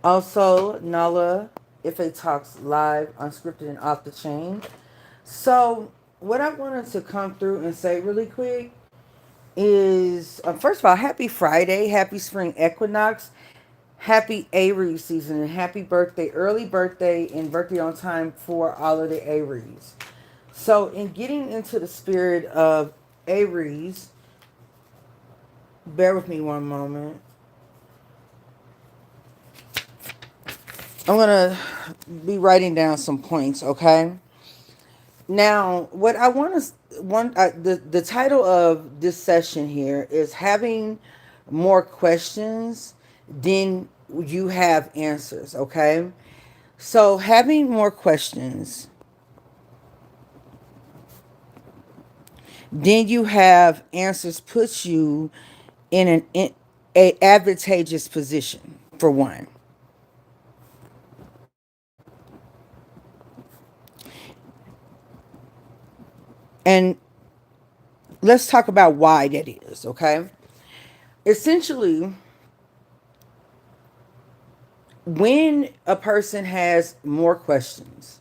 Also, Nala-Ife talks live, unscripted, and off the chain. So, what I wanted to come through and say really quick is first of all, happy Friday, happy spring equinox, happy Aries season, and happy birthday, early birthday, and birthday on time for all of the Aries. So, in getting into the spirit of Aries, bear with me one moment. I'm gonna be writing down some points, okay? Now, what I want to the title of this session here is having more questions than you have answers, okay? So, having more questions than you have answers puts you in a advantageous position for one. And let's talk about why that is, okay? Essentially, when a person has more questions,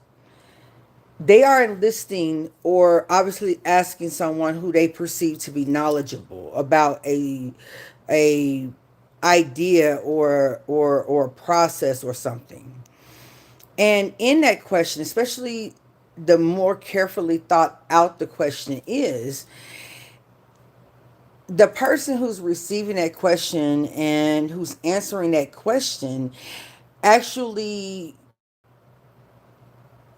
they are enlisting or obviously asking someone who they perceive to be knowledgeable about a idea or process or something. And in that question, especially the more carefully thought out the question is, the person who's receiving that question and who's answering that question actually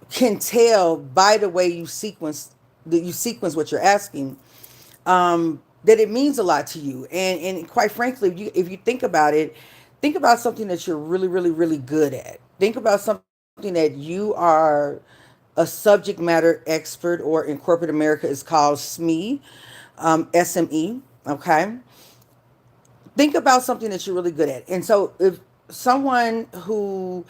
can tell by the way you sequence what you're asking, that it means a lot to you. And quite frankly, if you think about it, think about something that you're really, really, really good at. Think about something that you are a subject matter expert, or in corporate America is called SME, SME. Okay, think about something that you're really good at. And so if someone who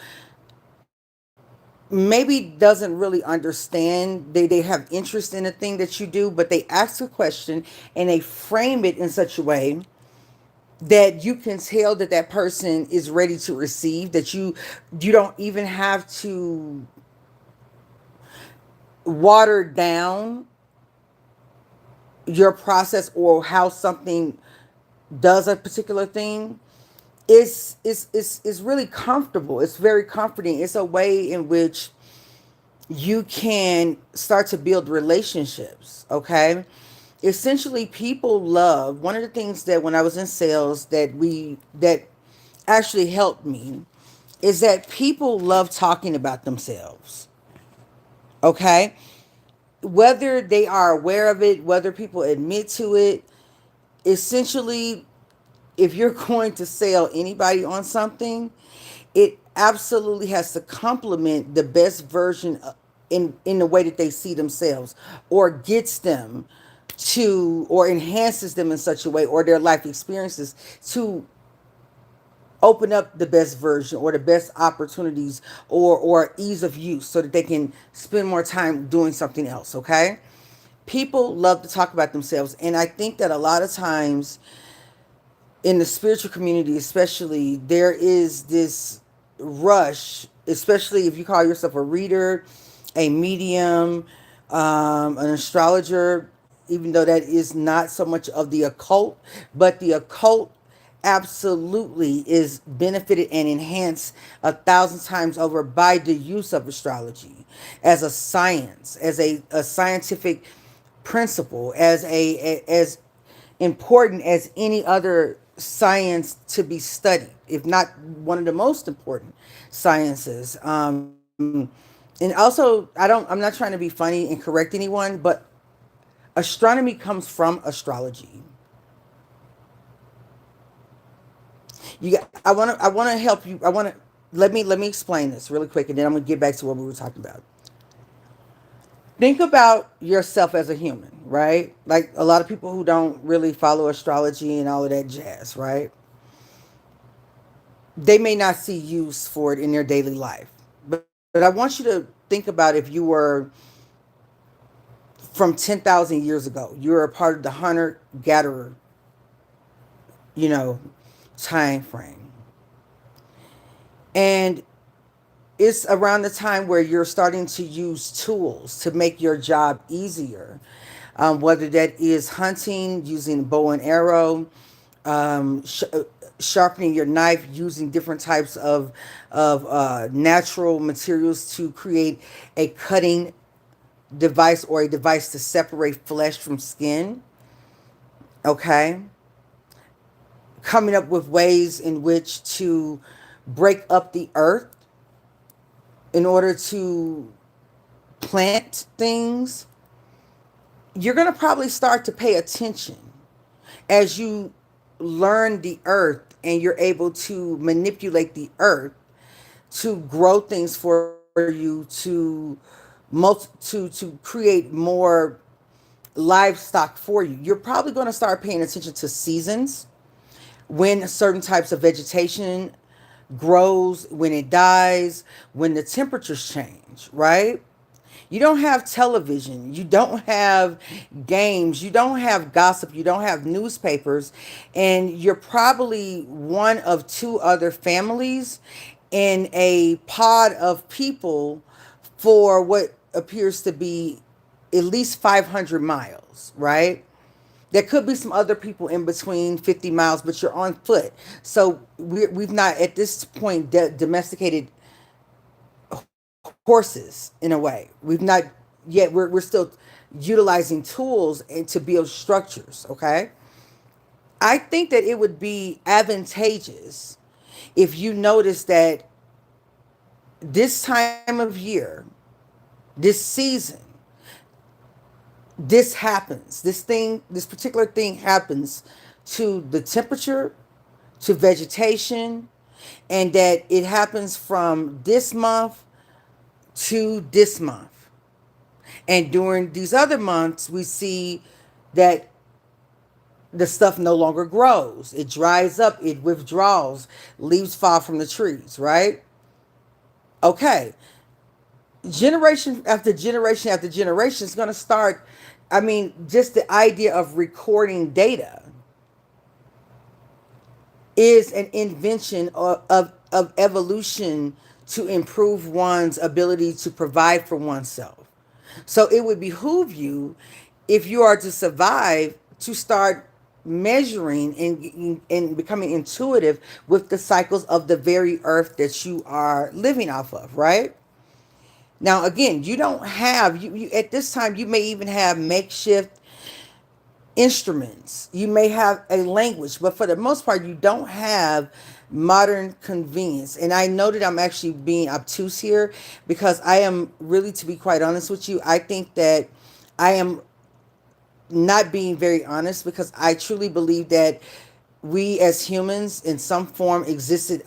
maybe doesn't really understand, they have interest in the thing that you do, but they ask a question and they frame it in such a way that you can tell that that person is ready to receive, that you don't even have to water down your process or how something does a particular thing. It's really comfortable. It's very comforting. It's a way in which you can start to build relationships, okay? Essentially, people love, one of the things that when I was in sales that actually helped me is that people love talking about themselves, okay? Whether they are aware of it, whether people admit to it, essentially, if you're going to sell anybody on something, it absolutely has to complement the best version in the way that they see themselves, or gets them to, or enhances them in such a way, or their life experiences to open up the best version or the best opportunities, or ease of use, so that they can spend more time doing something else, okay? People love to talk about themselves, and I think that a lot of times in the spiritual community especially, there is this rush, especially if you call yourself a reader, a medium, an astrologer, even though that is not so much of the occult, but the occult absolutely is benefited and enhanced 1,000 times over by the use of astrology as a science, as a scientific principle, as important as any other science to be studied, if not one of the most important sciences. And also, I'm not trying to be funny and correct anyone, but astronomy comes from astrology. I want to help you. I want to let me explain this really quick, and then I'm gonna get back to what we were talking about. Think about yourself as a human, right? Like a lot of people who don't really follow astrology and all of that jazz, right? They may not see use for it in their daily life. But I want you to think about if you were from 10,000 years ago, you were a part of the hunter gatherer, you know, time frame. And it's around the time where you're starting to use tools to make your job easier, whether that is hunting, using bow and arrow, sharpening your knife, using different types of natural materials to create a cutting device or a device to separate flesh from skin. Okay, coming up with ways in which to break up the earth in order to plant things. You're going to probably start to pay attention as you learn the earth and you're able to manipulate the earth to grow things for you, to create more livestock for you. You're probably going to start paying attention to seasons, when certain types of vegetation grows, when it dies, when the temperatures change, right? You don't have television, you don't have games, you don't have gossip, you don't have newspapers, and you're probably one of two other families in a pod of people for what appears to be at least 500 miles, right? There could be some other people in between 50 miles, but you're on foot. So we've not, at this point, domesticated horses in a way. We've not yet, we're still utilizing tools and to build structures, okay? I think that it would be advantageous if you notice that this time of year, this season, this happens. This particular thing happens to the temperature, to vegetation, and that it happens from this month to this month. And during these other months, we see that the stuff no longer grows. It dries up, it withdraws, leaves fall from the trees, right? Okay. Generation after generation after generation is going to start. I mean, just the idea of recording data is an invention of evolution to improve one's ability to provide for oneself. So it would behoove you, if you are to survive, to start measuring and becoming intuitive with the cycles of the very earth that you are living off of, right? Now, again, you don't have, you at this time, you may even have makeshift instruments. You may have a language, but for the most part, you don't have modern convenience. And I know that I'm actually being obtuse here because I am really, to be quite honest with you, I think that I am not being very honest, because I truly believe that we as humans in some form existed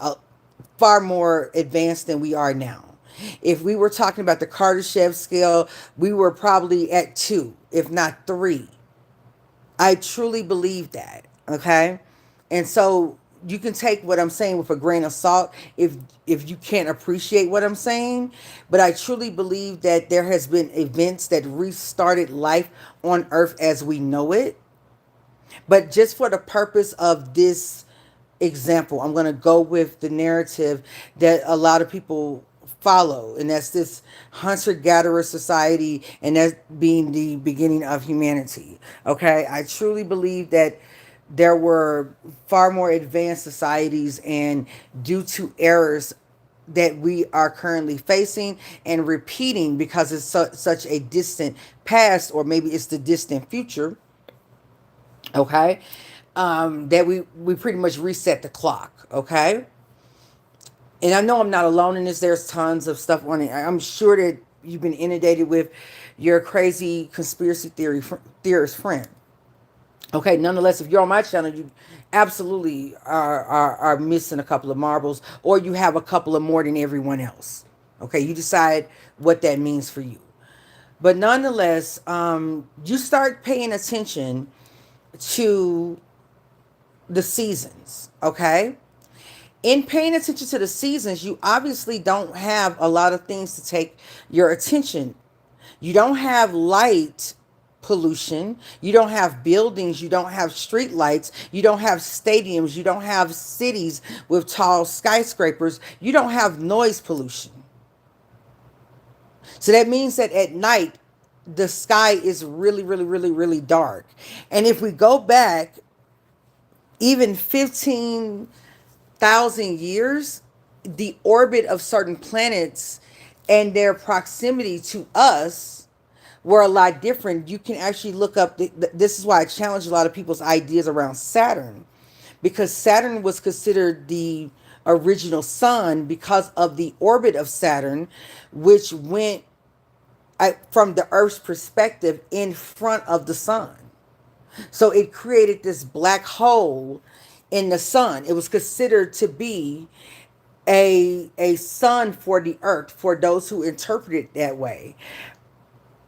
far more advanced than we are now. If we were talking about the Kardashev scale, we were probably at 2, if not 3. I truly believe that. Okay. And so you can take what I'm saying with a grain of salt if you can't appreciate what I'm saying. But I truly believe that there has been events that restarted life on earth as we know it. But just for the purpose of this example, I'm going to go with the narrative that a lot of people follow, and that's this hunter-gatherer society, and that being the beginning of humanity. Okay, I truly believe that there were far more advanced societies, and due to errors that we are currently facing and repeating because it's such a distant past, or maybe it's the distant future, okay, that we pretty much reset the clock, okay? And I know I'm not alone in this. There's tons of stuff on it. I'm sure that you've been inundated with your crazy conspiracy theorist friend. Okay, nonetheless, if you're on my channel, you absolutely are missing a couple of marbles, or you have a couple of more than everyone else. Okay, you decide what that means for you. But nonetheless, you start paying attention to the seasons, okay? In paying attention to the seasons, you obviously don't have a lot of things to take your attention. You don't have light pollution. You don't have buildings. You don't have street lights. You don't have stadiums. You don't have cities with tall skyscrapers. You don't have noise pollution. So that means that at night, the sky is really, really, really, really dark. And if we go back even 15,000 years, the orbit of certain planets and their proximity to us were a lot different. You can actually look up, this is why I challenge a lot of people's ideas around Saturn, because Saturn was considered the original sun because of the orbit of Saturn, which went from the Earth's perspective in front of the sun. So it created this black hole in the sun. It was considered to be a sun for the earth, for those who interpret it that way.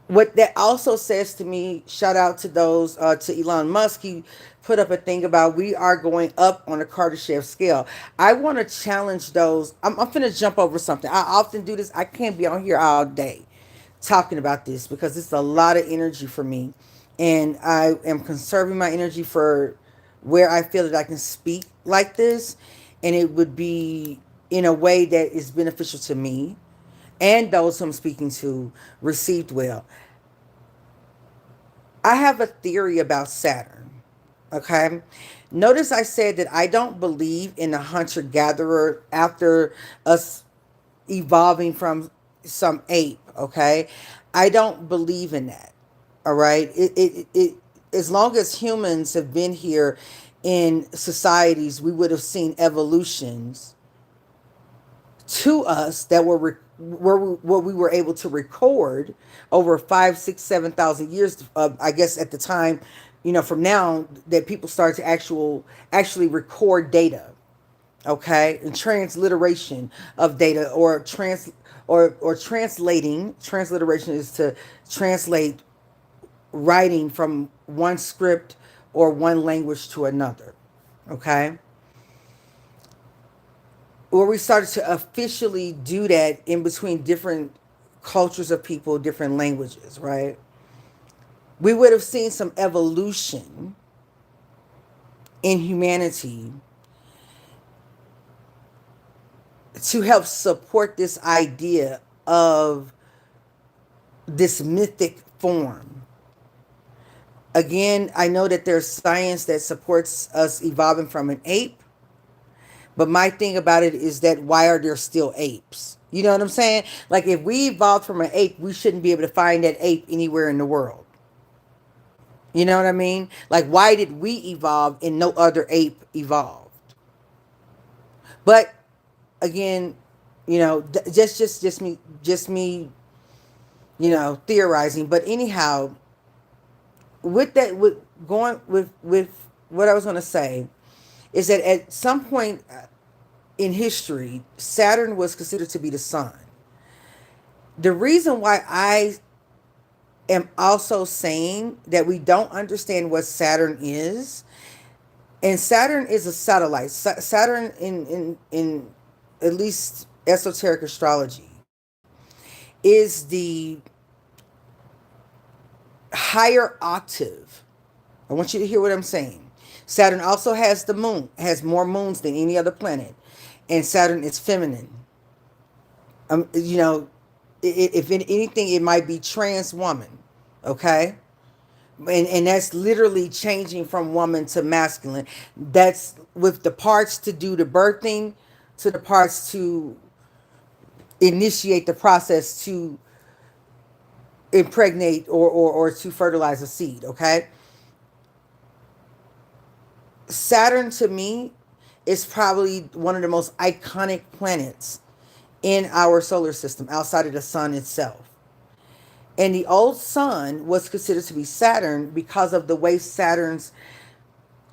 What that also says to me, shout out to those, to Elon Musk, he put up a thing about we are going up on a Kardashev scale. I want to challenge those. I'm finna jump over something. I often do this. I can't be on here all day talking about this because it's a lot of energy for me. And I am conserving my energy for where I feel that I can speak like this. And it would be in a way that is beneficial to me and those who I'm speaking to received well. I have a theory about Saturn. Okay. Notice I said that I don't believe in a hunter gatherer after us evolving from some ape. Okay. I don't believe in that. All right. As long as humans have been here in societies, we would have seen evolutions to us that were what we were able to record over 5, 6, 7,000 years. I guess at the time, from now that people start to actually record data. Okay, and transliteration of data or translating. Transliteration is to translate writing from one script or one language to another. Okay. Where we started to officially do that in between different cultures of people, different languages, right? We would have seen some evolution in humanity to help support this idea of this mythic form. Again, I know that there's science that supports us evolving from an ape. But my thing about it is that why are there still apes? You know what I'm saying? Like if we evolved from an ape, we shouldn't be able to find that ape anywhere in the world. You know what I mean? Like why did we evolve and no other ape evolved? But again, just me, theorizing. But anyhow, with that, with going with what I was going to say is that at some point in history, Saturn was considered to be the sun. The reason why I am also saying that we don't understand what Saturn is, and Saturn is a satellite. Saturn in at least esoteric astrology is the higher octave. I want you to hear what I'm saying. Saturn also has the moon, has more moons than any other planet. And Saturn is feminine. If anything, it might be trans woman. Okay? And that's literally changing from woman to masculine. That's with the parts to do the birthing to the parts to initiate the process to impregnate or to fertilize a seed. Okay? Saturn to me is probably one of the most iconic planets in our solar system outside of the sun itself. And the old sun was considered to be Saturn because of the way Saturn's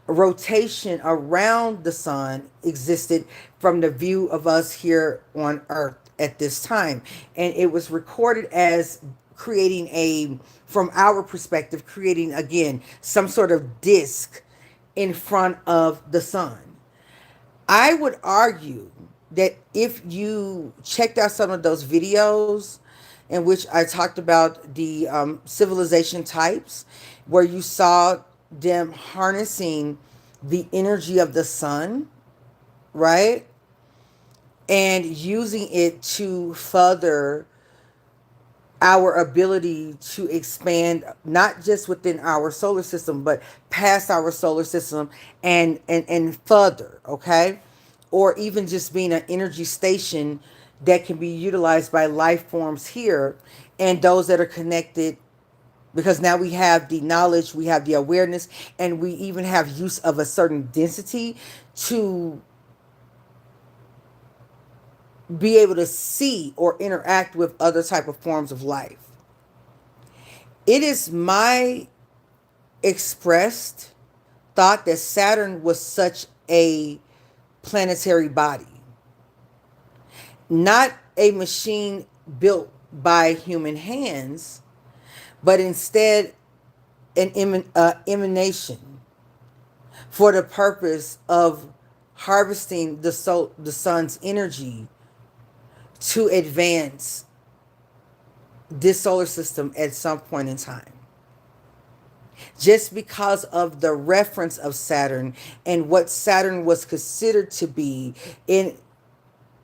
rotation around the sun existed from the view of us here on Earth at this time. And it was recorded as from our perspective, creating again some sort of disk in front of the sun. I would argue that if you checked out some of those videos, in which I talked about the civilization types, where you saw them harnessing the energy of the sun, right? And using it to further our ability to expand, not just within our solar system, but past our solar system and further, okay? Or even just being an energy station that can be utilized by life forms here and those that are connected, because now we have the knowledge, we have the awareness, and we even have use of a certain density to be able to see or interact with other type of forms of life. It is my expressed thought that Saturn was such a planetary body, not a machine built by human hands, but instead an emanation for the purpose of harvesting the sun's energy to advance this solar system at some point in time. Just because of the reference of Saturn and what Saturn was considered to be in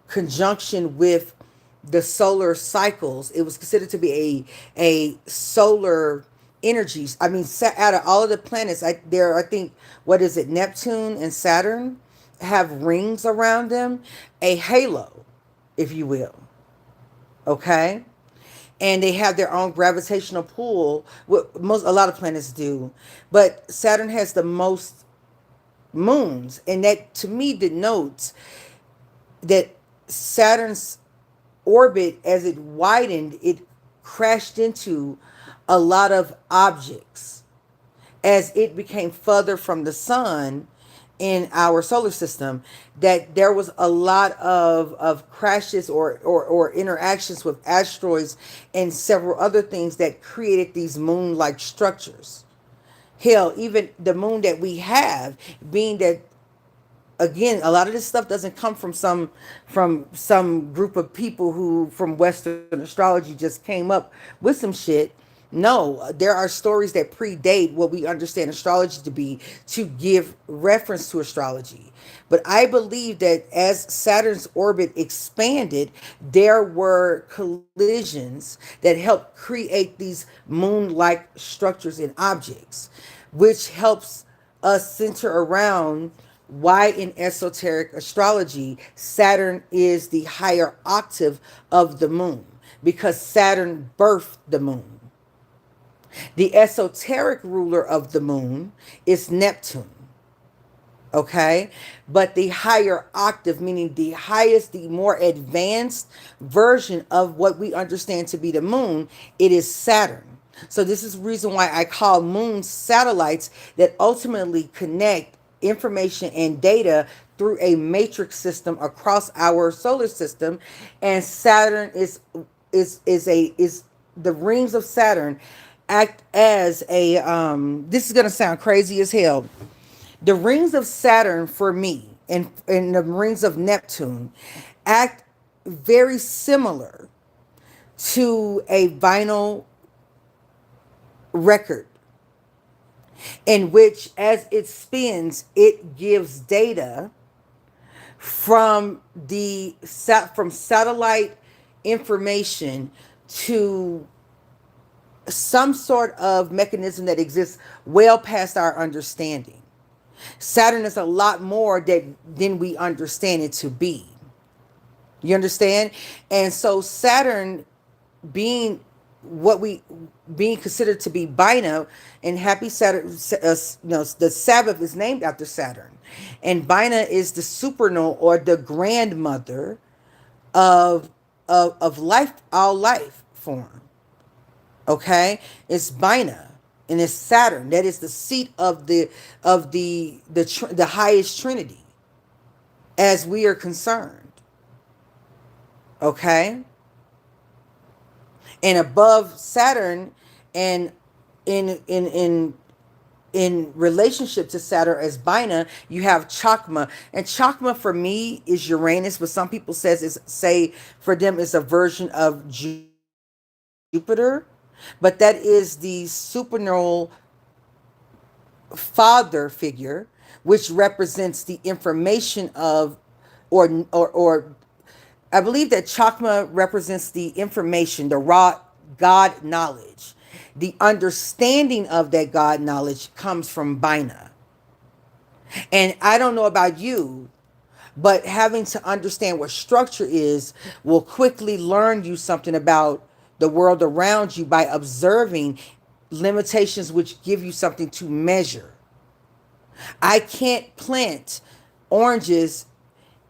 conjunction with the solar cycles, it was considered to be a solar energies. I mean, out of all of the planets, I think, what is it, Neptune and Saturn have rings around them, a halo, if you will. Okay? And they have their own gravitational pull. A lot of planets do, but Saturn has the most moons, and that to me denotes that Saturn's orbit, as it widened, it crashed into a lot of objects as it became further from the sun in our solar system, that there was a lot of crashes or interactions with asteroids and several other things that created these moon-like structures. Hell, even the moon that we have, being that, again, a lot of this stuff doesn't come from some group of people who from Western astrology just came up with some shit. No, there are stories that predate what we understand astrology to be to give reference to astrology. But I believe that as Saturn's orbit expanded, there were collisions that helped create these moon-like structures and objects, which helps us center around why in esoteric astrology Saturn is the higher octave of the moon, because Saturn birthed the moon. The esoteric ruler of the moon is Neptune. Okay, but the higher octave, meaning the highest, the more advanced version of what we understand to be the moon, it is Saturn. So this is the reason why I call moons satellites that ultimately connect information and data through a matrix system across our solar system. And Saturn is the rings of Saturn act as a this is gonna sound crazy as hell. The rings of Saturn for me and the rings of Neptune act very similar to a vinyl record, in which as it spins, it gives data from from satellite information to some sort of mechanism that exists well past our understanding. Saturn is a lot more than we understand it to be. You understand? And so Saturn being what we being considered to be Bina, and happy Saturn, the Sabbath is named after Saturn, and Bina is the supernal or the grandmother of life, all life form. Okay, it's Bina, and it's Saturn. That is the seat of the highest Trinity, as we are concerned. Okay, and above Saturn, and in relationship to Saturn as Bina, you have Chakma, and Chakma for me is Uranus, but some people say for them it's a version of Jupiter. Jupiter, but that is the supernal father figure, which represents the information of, or I believe that Chakma represents the information, the raw God knowledge. The understanding of that God knowledge comes from Bina. And I don't know about you, but having to understand what structure is will quickly learn you something about the world around you by observing limitations which give you something to measure. I can't plant oranges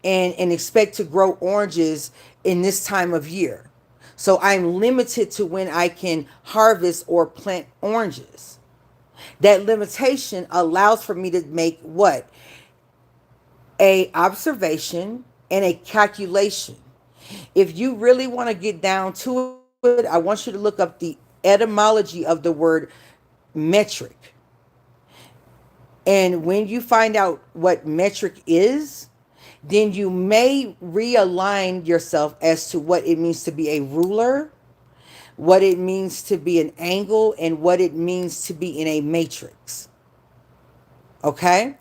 and expect to grow oranges in this time of year. So I'm limited to when I can harvest or plant oranges. That limitation allows for me to make what? A observation and a calculation. If you really want to get down to it, I want you to look up the etymology of the word metric. And when you find out what metric is, then you may realign yourself as to what it means to be a ruler, what it means to be an angle, and what it means to be in a matrix. Okay?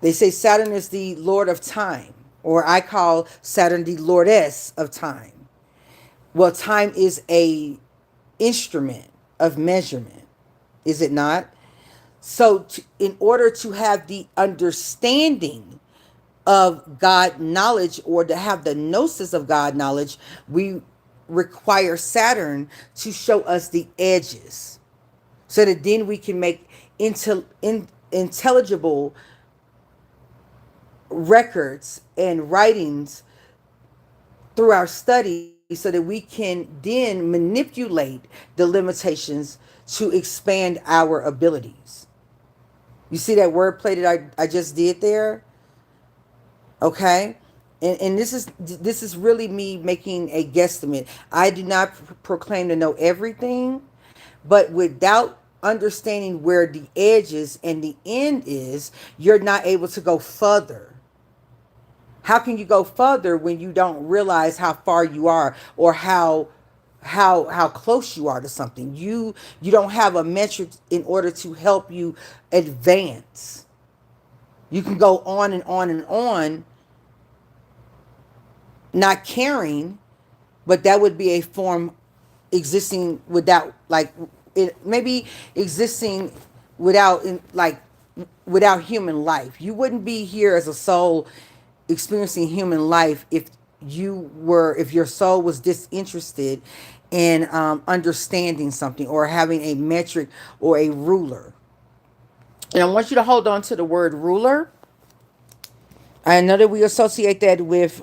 They say Saturn is the lord of time, or I call Saturn the lordess of time. Well, time is a instrument of measurement, is it not? So, in order to have the understanding of God knowledge, or to have the gnosis of God knowledge, we require Saturn to show us the edges, so that then we can make intelligible records and writings through our study, so that we can then manipulate the limitations to expand our abilities. You see that wordplay that I just did there? Okay? And this is really me making a guesstimate. I do not proclaim to know everything, but without understanding where the edges and the end is, you're not able to go further. How can you go further when you don't realize how far you are, or how close you are to something? You don't have a metric in order to help you advance. You can go on and on and on, not caring, but that would be a form existing without, like, it maybe existing without, like, without human life. You wouldn't be here as a soul experiencing human life if your soul was disinterested in understanding something, or having a metric or a ruler. And I want you to hold on to the word ruler. I know that we associate that with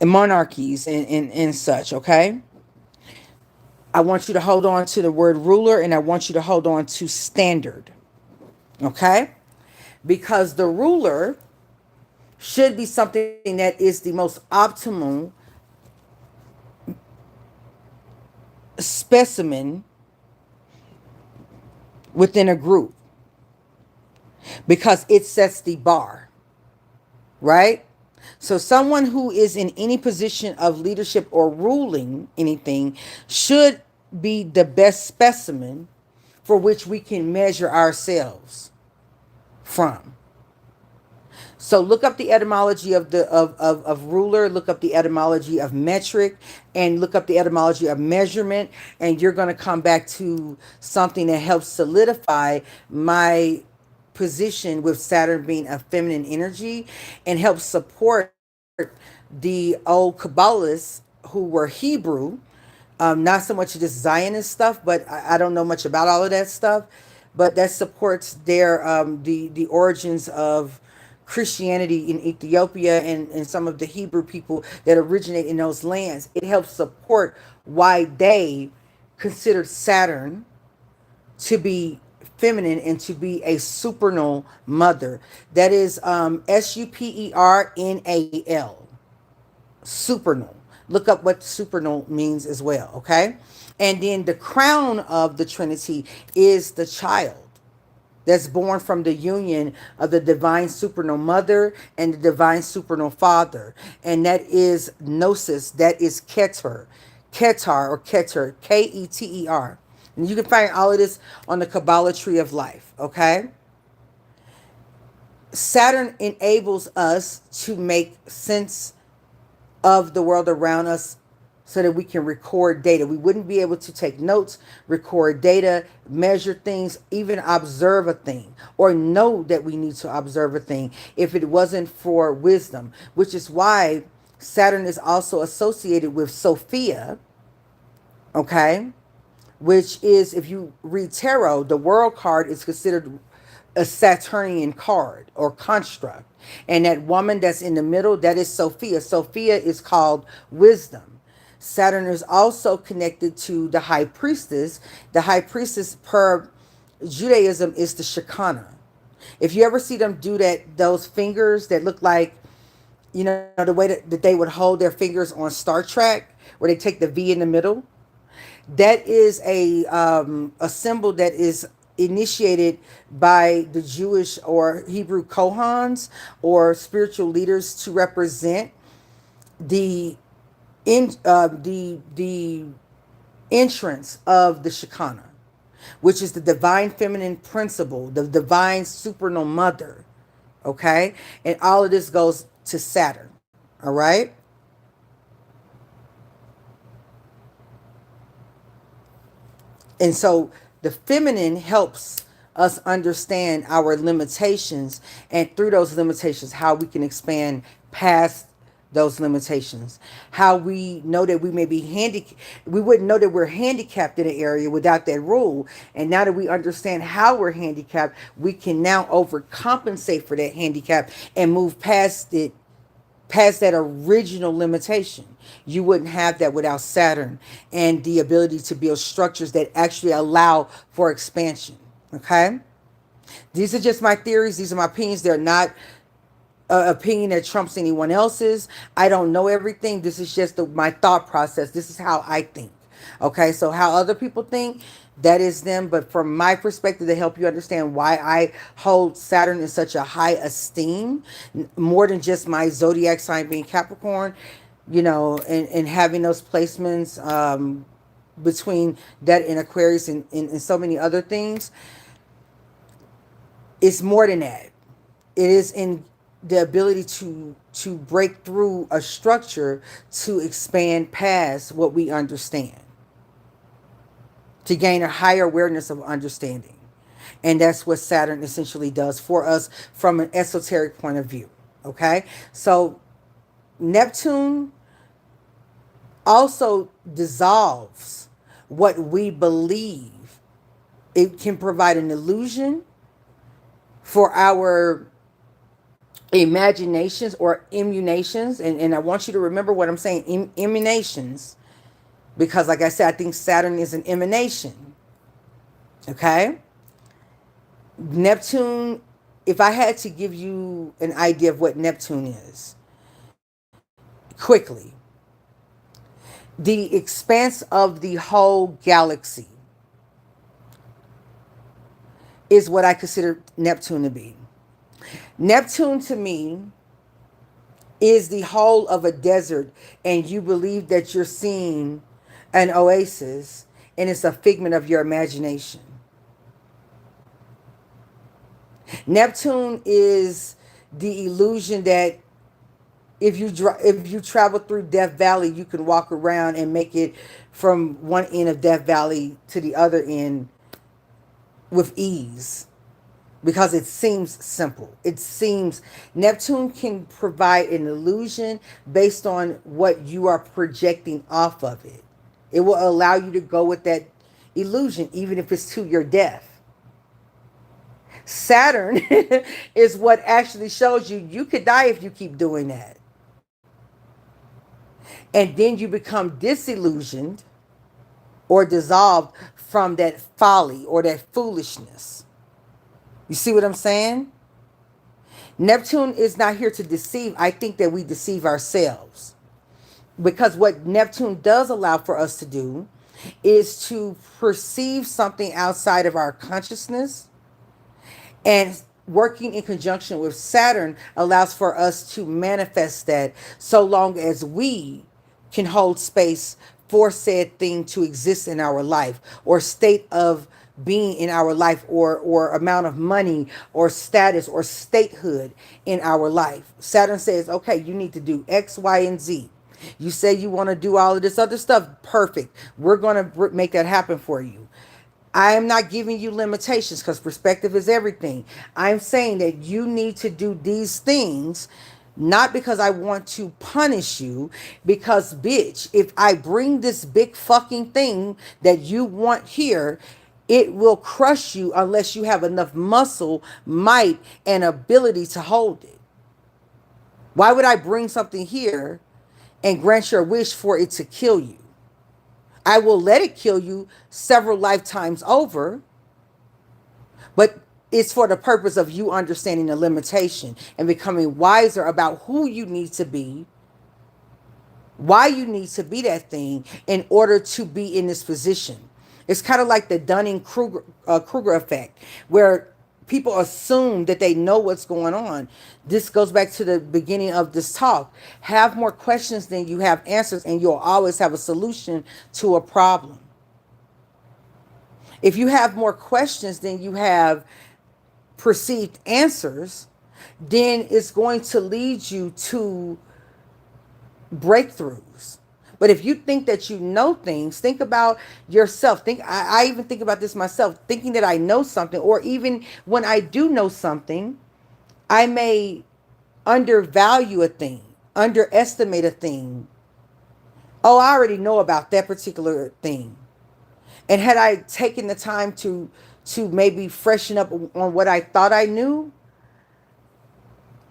monarchies and such, okay? I want you to hold on to the word ruler, and I want you to hold on to standard, okay? Because the ruler should be something that is the most optimal specimen within a group, because it sets the bar, right? So someone who is in any position of leadership or ruling anything should be the best specimen for which we can measure ourselves from. So look up the etymology of ruler, look up the etymology of metric, and look up the etymology of measurement, and you're going to come back to something that helps solidify my position with Saturn being a feminine energy, and helps support the old Kabbalists who were Hebrew. Not so much this Zionist stuff, but I don't know much about all of that stuff. But that supports their the origins of Christianity in Ethiopia, and some of the Hebrew people that originate in those lands. It helps support why they considered Saturn to be feminine and to be a supernal mother. That is Supernal. Supernal. Look up what supernal means as well, okay? And then the crown of the Trinity is the child. that's born from the union of the divine supernal mother and the divine supernal father. And that is gnosis, that is Keter, Keter or Keter, Keter. And you can find all of this on the Kabbalah tree of life, okay? Saturn enables us to make sense of the world around us so that we can record data. We wouldn't be able to take notes, record data, measure things, even observe a thing, or know that we need to observe a thing if it wasn't for wisdom, which is why Saturn is also associated with Sophia, okay? Which is, if you read tarot, the world card is considered a Saturnian card or construct. And that woman that's in the middle, that is Sophia. Sophia is called wisdom. Saturn is also connected to the high priestess. The high priestess per Judaism is the Shekinah. If you ever see them do that, those fingers that look like, you know, the way that they would hold their fingers on Star Trek, where they take the V in the middle, that is a symbol that is initiated by the Jewish or Hebrew Kohans or spiritual leaders to represent the the entrance of the Shekinah, which is the divine feminine principle, the divine supernal mother. Okay, and all of this goes to Saturn. All right. And so the feminine helps us understand our limitations, and through those limitations, how we can expand past those limitations. How we know that we may be handicapped. We wouldn't know that we're handicapped in an area without that rule. And now that we understand how we're handicapped, we can now overcompensate for that handicap and move past it, past that original limitation. You wouldn't have that without Saturn and the ability to build structures that actually allow for expansion. Okay? These are just my theories. These are my opinions. They're not opinion that trumps anyone else's. I don't know everything. This is just my thought process. This is how I think. Okay? So how other people think, that is them. But from my perspective, to help you understand why I hold Saturn in such a high esteem, more than just my zodiac sign being Capricorn, you know, and having those placements between that and Aquarius and so many other things. It's more than that. It is in the ability to break through a structure to expand past what we understand, to gain a higher awareness of understanding. And that's what Saturn essentially does for us from an esoteric point of view. Okay? So Neptune also dissolves what we believe. It can provide an illusion for our imaginations or emanations. And I want you to remember what I'm saying, emanations. Because like I said, I think Saturn is an emanation. Okay? Neptune, if I had to give you an idea of what Neptune is, quickly, the expanse of the whole galaxy is what I consider Neptune to be. Neptune to me is the whole of a desert, and you believe that you're seeing an oasis, and it's a figment of your imagination. Neptune is the illusion that if you travel through Death Valley, you can walk around and make it from one end of Death Valley to the other end with ease, because it seems simple. It seems Neptune can provide an illusion based on what you are projecting off of it. It will allow you to go with that illusion, even if it's to your death. Saturn is what actually shows you could die if you keep doing that. And then you become disillusioned or dissolved from that folly or that foolishness. You see what I'm saying? Neptune is not here to deceive. I think that we deceive ourselves. Because what Neptune does allow for us to do is to perceive something outside of our consciousness And working in conjunction with Saturn allows for us to manifest that, so long as we can hold space for said thing to exist in our life, or state of being in our life, or amount of money or status or statehood in our life. Saturn says, okay, you need to do X, Y, and Z. You say you want to do all of this other stuff. Perfect. We're going to make that happen for you. I am not giving you limitations, because perspective is everything. I'm saying that you need to do these things, not because I want to punish you, because, bitch, if I bring this big fucking thing that you want here, it will crush you unless you have enough muscle, might, and ability to hold it. Why would I bring something here and grant your wish for it to kill you? I will let it kill you several lifetimes over, but it's for the purpose of you understanding the limitation and becoming wiser about who you need to be, why you need to be that thing in order to be in this position. It's kind of like the Dunning-Kruger effect, where people assume that they know what's going on. This goes back to the beginning of this talk. Have more questions than you have answers, and you'll always have a solution to a problem. If you have more questions than you have perceived answers, then it's going to lead you to breakthroughs. But if you think that you know things, think about yourself. I even think about this myself, thinking that I know something, or even when I do know something, I may undervalue a thing, underestimate a thing. Oh, I already know about that particular thing. And had I taken the time to maybe freshen up on what I thought I knew,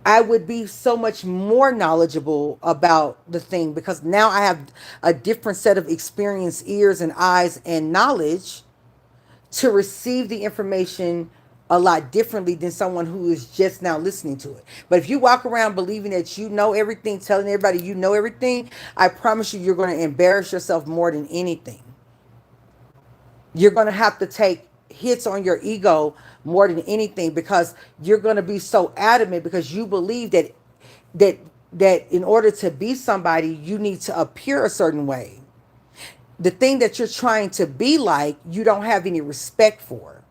I would be so much more knowledgeable about the thing, because now I have a different set of experience, ears and eyes and knowledge to receive the information a lot differently than someone who is just now listening to it. But if you walk around believing that you know everything, telling everybody you know everything, I promise you, you're going to embarrass yourself more than anything. You're going to have to take hits on your ego more than anything, because you're going to be so adamant, because you believe that that in order to be somebody, you need to appear a certain way. The thing that you're trying to be like, you don't have any respect for.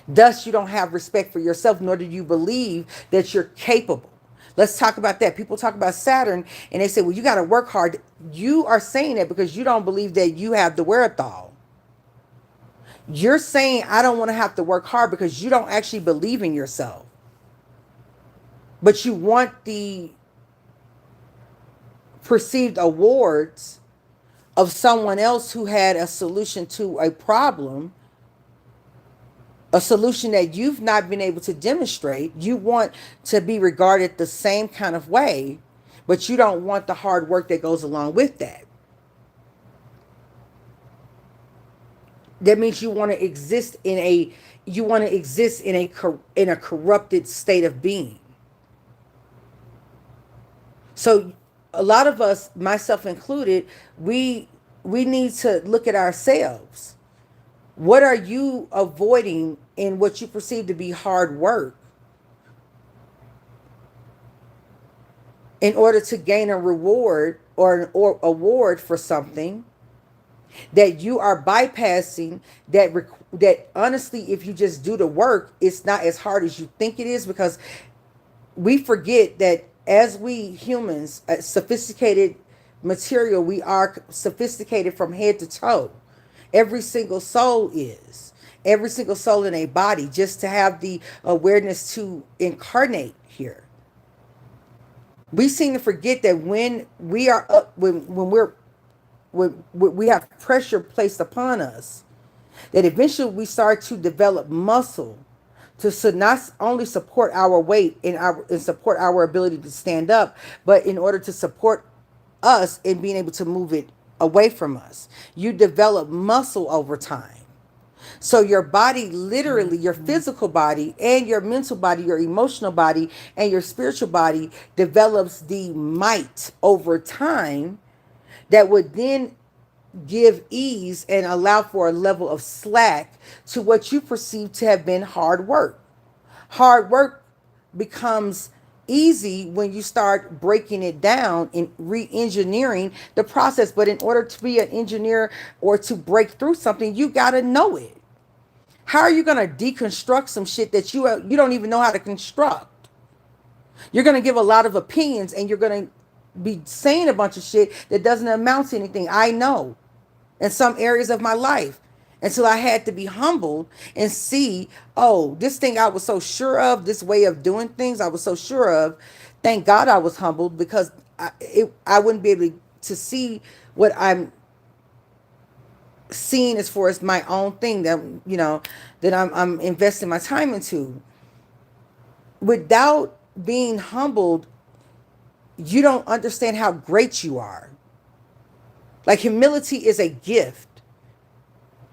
Thus, you don't have respect for yourself, nor do you believe that you're capable. Let's talk about that. People talk about Saturn and they say, well, you got to work hard. You are saying that because you don't believe that you have the wherewithal. You're saying, I don't want to have to work hard, because you don't actually believe in yourself. But you want the perceived awards of someone else who had a solution to a problem, a solution that you've not been able to demonstrate. You want to be regarded the same kind of way, but you don't want the hard work that goes along with that. That means you want to exist in a corrupted state of being. So a lot of us, myself included, we need to look at ourselves. What are you avoiding in what you perceive to be hard work in order to gain a reward or an award for something that you are bypassing, that honestly, if you just do the work, it's not as hard as you think it is? Because we forget that as we humans, sophisticated material, we are sophisticated from head to toe. Every single soul is. Every single soul in a body, just to have the awareness to incarnate here. We seem to forget that when we are up, when we have pressure placed upon us, that eventually we start to develop muscle to not only support our weight and support our ability to stand up, but in order to support us in being able to move it away from us. You develop muscle over time. So your body, literally your physical body and your mental body, your emotional body and your spiritual body, develops the might over time that would then give ease and allow for a level of slack to what you perceive to have been hard work. Hard work becomes easy when you start breaking it down and re-engineering the process. But in order to be an engineer or to break through something, you got to know it. How are you going to deconstruct some shit that you don't even know how to construct? You're going to give a lot of opinions, and you're going to be saying a bunch of shit that doesn't amount to anything. I know in some areas of my life, until I had to be humbled and see, oh, this thing I was so sure of, this way of doing things I was so sure of. Thank God I was humbled, because I wouldn't be able to see what I'm seeing as far as my own thing that, that I'm investing my time into. Without being humbled, you don't understand how great you are. Like, humility is a gift.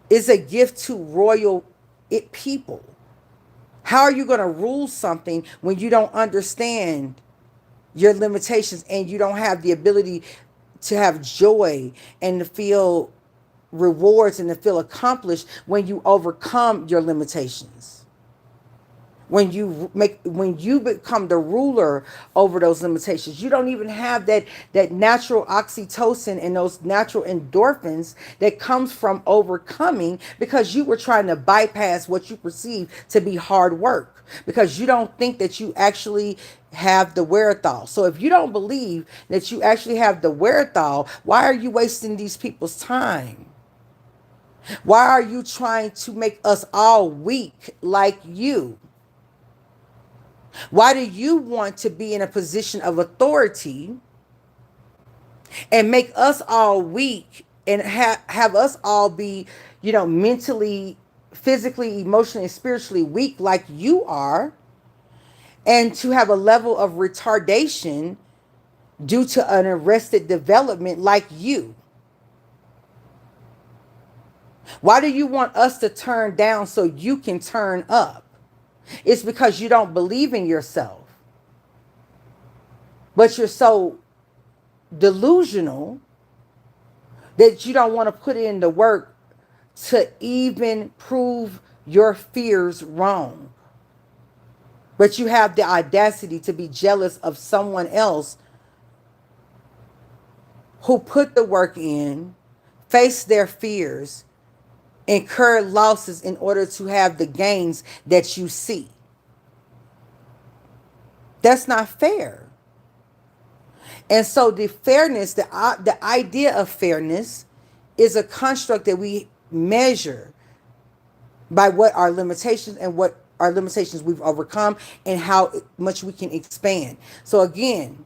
It's a gift to royal people. How are you going to rule something when you don't understand your limitations, and you don't have the ability to have joy and to feel rewards and to feel accomplished when you overcome your limitations? When you become the ruler over those limitations, you don't even have that natural oxytocin and those natural endorphins that comes from overcoming, because you were trying to bypass what you perceive to be hard work, because you don't think that you actually have the wherewithal. So if you don't believe that you actually have the wherewithal, why are you wasting these people's time? Why are you trying to make us all weak like you? Why do you want to be in a position of authority and make us all weak, and have us all be, mentally, physically, emotionally, and spiritually weak like you are, and to have a level of retardation due to an arrested development like you? Why do you want us to turn down so you can turn up? It's because you don't believe in yourself. But you're so delusional that you don't want to put in the work to even prove your fears wrong. But you have the audacity to be jealous of someone else who put the work in, faced their fears, incur losses in order to have the gains that you see. That's not fair. And so the fairness, the idea of fairness is a construct that we measure by what our limitations and what our limitations we've overcome, and how much we can expand. So again,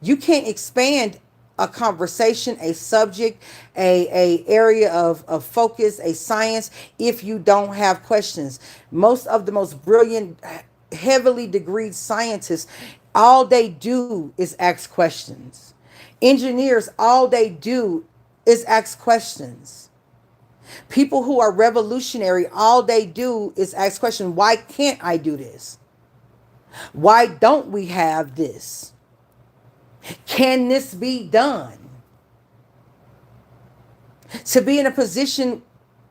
you can't expand a conversation, a subject, a area of focus, a science, if you don't have questions. Most of the most brilliant, heavily degreed scientists, all they do is ask questions. Engineers, all they do is ask questions. People who are revolutionary, all they do is ask questions. Why can't I do this? Why don't we have this? Can this be done? To be in a position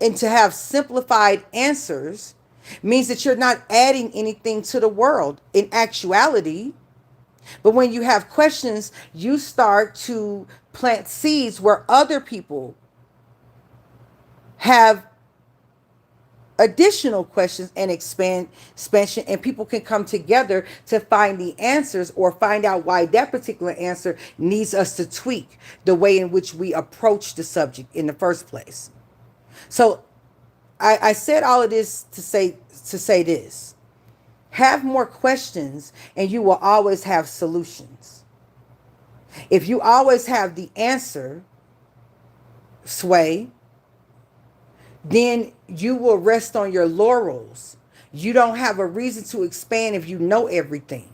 and to have simplified answers means that you're not adding anything to the world in actuality. But when you have questions, you start to plant seeds where other people have additional questions and expansion, and people can come together to find the answers, or find out why that particular answer needs us to tweak the way in which we approach the subject in the first place. So I said all of this to say this. Have more questions and you will always have solutions. If you always have the answer, Sway, then you will rest on your laurels. You don't have a reason to expand if you know everything.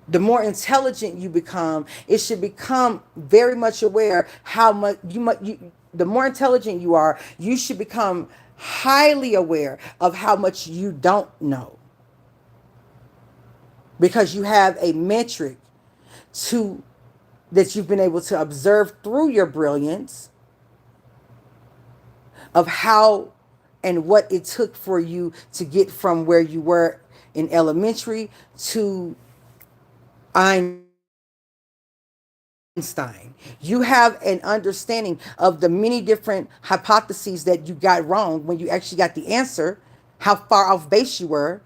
The more intelligent you become, it should become very much aware how much the more intelligent you are, you should become highly aware of how much you don't know. Because you have a metric that you've been able to observe through your brilliance of how and what it took for you to get from where you were in elementary to Einstein. You have an understanding of the many different hypotheses that you got wrong when you actually got the answer, how far off base you were,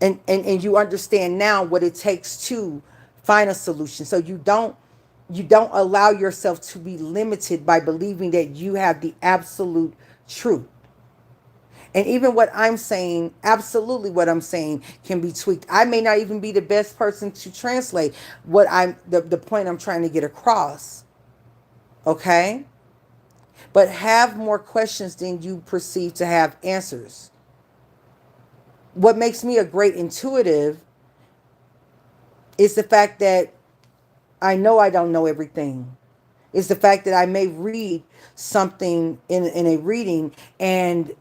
and you understand now what it takes to find a solution. So you don't allow yourself to be limited by believing that you have the absolute truth. And even what I'm saying, absolutely what I'm saying can be tweaked. I may not even be the best person to translate what the point I'm trying to get across. Okay? But have more questions than you perceive to have answers. What makes me a great intuitive is the fact that I know I don't know everything. It's the fact that I may read something in a reading and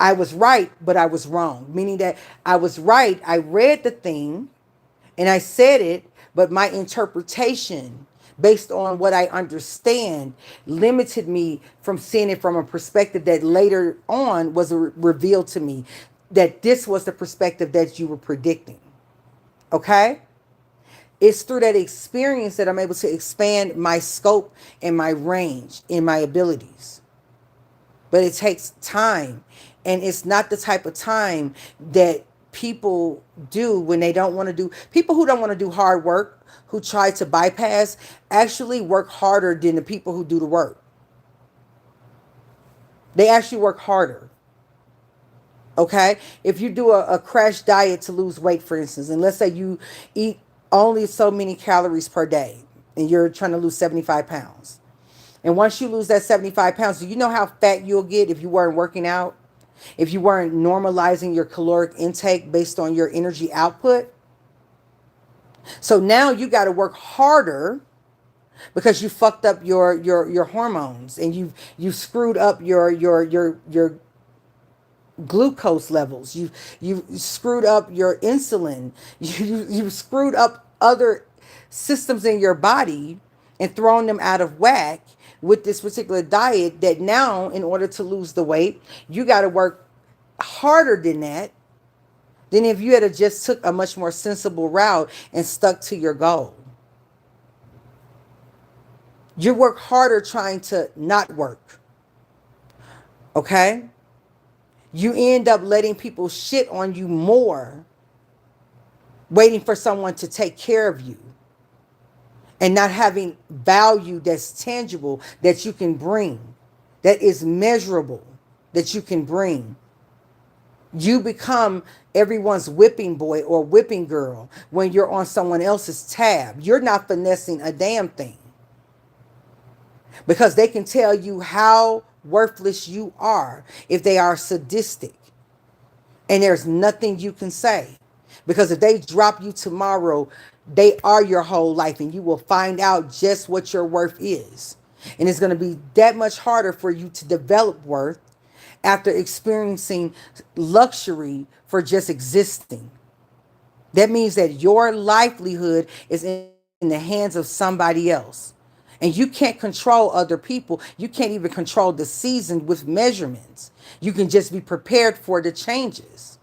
I was right, but I was wrong. Meaning that I was right. I read the thing and I said it, but my interpretation based on what I understand limited me from seeing it from a perspective that later on was revealed to me that this was the perspective that you were predicting. Okay? It's through that experience that I'm able to expand my scope and my range in my abilities. But it takes time. And it's not the type of time that people do when they don't want to do. People who don't want to do hard work, who try to bypass, actually work harder than the people who do the work. They actually work harder. Okay? If you do a crash diet to lose weight, for instance, and let's say you eat only so many calories per day and you're trying to lose 75 pounds. And once you lose that 75 pounds, do you know how fat you'll get if you weren't working out? If you weren't normalizing your caloric intake based on your energy output? So now you got to work harder because you fucked up your hormones and you screwed up your glucose levels. You screwed up your insulin. You screwed up other systems in your body and thrown them out of whack with this particular diet that now, in order to lose the weight, you got to work harder than that than if you had just took a much more sensible route and stuck to your goal. You work harder trying to not work. Okay? You end up letting people shit on you more, waiting for someone to take care of you, and not having value that's tangible that you can bring, that is measurable, that you can bring. You become everyone's whipping boy or whipping girl when you're on someone else's tab. You're not finessing a damn thing because they can tell you how worthless you are if they are sadistic. And there's nothing you can say. Because if they drop you tomorrow, they are your whole life and you will find out just what your worth is. And it's going to be that much harder for you to develop worth after experiencing luxury for just existing. That means that your livelihood is in the hands of somebody else. And you can't control other people. You can't even control the season with measurements. You can just be prepared for the changes.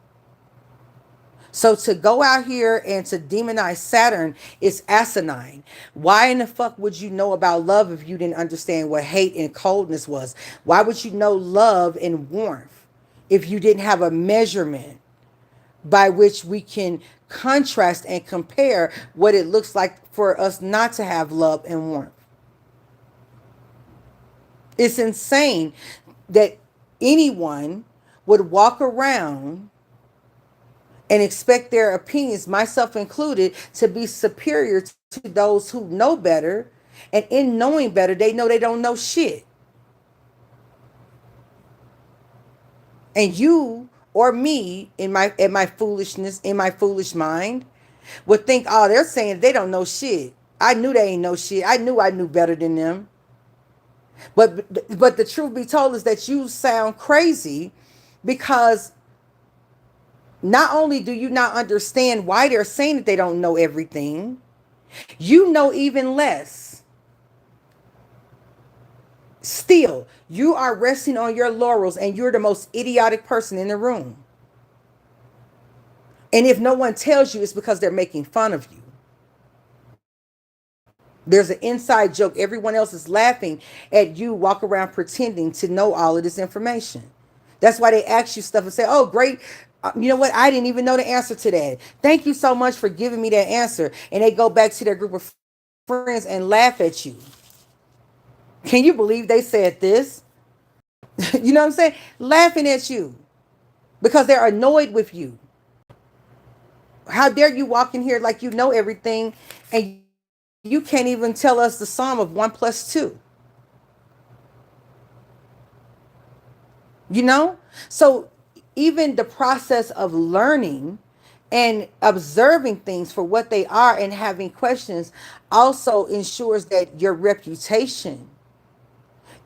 So to go out here and to demonize Saturn is asinine. Why in the fuck would you know about love if you didn't understand what hate and coldness was? Why would you know love and warmth if you didn't have a measurement by which we can contrast and compare what it looks like for us not to have love and warmth? It's insane that anyone would walk around and expect their opinions, myself included, to be superior to those who know better. And in knowing better, they know they don't know shit. And you or me, in my foolishness, in my foolish mind, would think, oh, they're saying they don't know shit. I knew they ain't know shit. I knew better than them. But the truth be told is that you sound crazy because not only do you not understand why they're saying that they don't know everything, you know even less. Still, you are resting on your laurels and you're the most idiotic person in the room. And if no one tells you, it's because they're making fun of you. There's an inside joke. Everyone else is laughing at you, walk around pretending to know all of this information. That's why they ask you stuff and say, oh, great. You know what? I didn't even know the answer to that. Thank you so much for giving me that answer. And they go back to their group of friends and laugh at you. Can you believe they said this? You know what I'm saying? Laughing at you because they're annoyed with you. How dare you walk in here like you know everything and you can't even tell us the sum of 1 + 2? You know? So even the process of learning and observing things for what they are and having questions also ensures that your reputation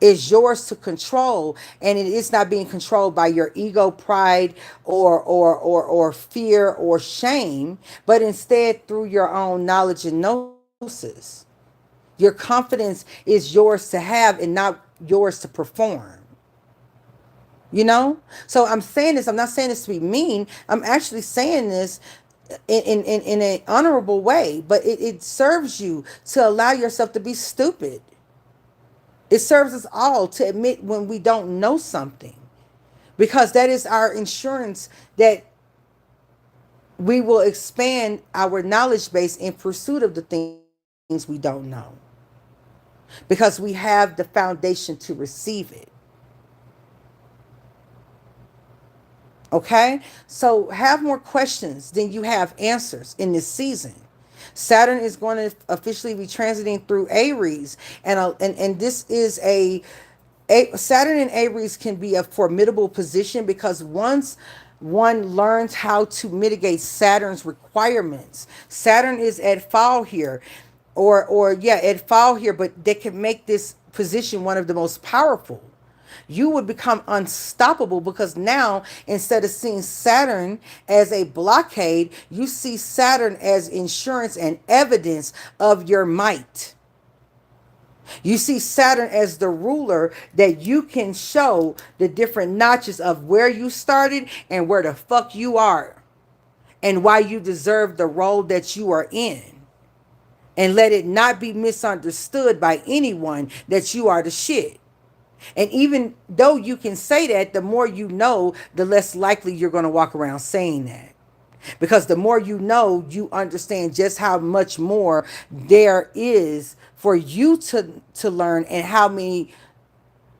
is yours to control, and it is not being controlled by your ego, pride, or fear or shame, but instead through your own knowledge and gnosis. Your confidence is yours to have and not yours to perform. You know? So I'm saying this, I'm not saying this to be mean. I'm actually saying this in an honorable way, but it serves you to allow yourself to be stupid. It serves us all to admit when we don't know something, because that is our insurance that we will expand our knowledge base in pursuit of the things we don't know, because we have the foundation to receive it. Okay? So have more questions than you have answers in this season. Saturn is going to officially be transiting through Aries, and this is a Saturn in Aries can be a formidable position, because once one learns how to mitigate Saturn's requirements, Saturn is at fall here, or yeah, at fall here, but they can make this position one of the most powerful. You would become unstoppable, because now instead of seeing Saturn as a blockade, you see Saturn as insurance and evidence of your might. You see Saturn as the ruler that you can show the different notches of where you started and where the fuck you are, and why you deserve the role that you are in. And let it not be misunderstood by anyone that you are the shit. And even though you can say that, the more you know, the less likely you're going to walk around saying that. Because the more you know, you understand just how much more there is for you to learn, and how many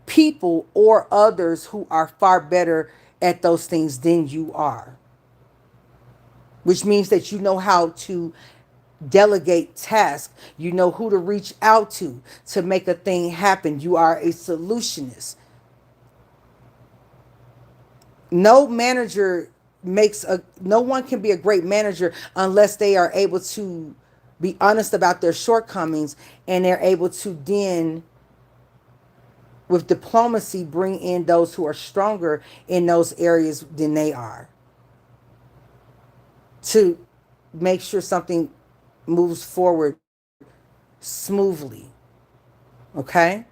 people or others who are far better at those things than you are. Which means that you know how to delegate tasks. You know who to reach out to make a thing happen. You are a solutionist. No manager no one can be a great manager unless they are able to be honest about their shortcomings, and they're able to then with diplomacy bring in those who are stronger in those areas than they are, to make sure something moves forward smoothly. Okay?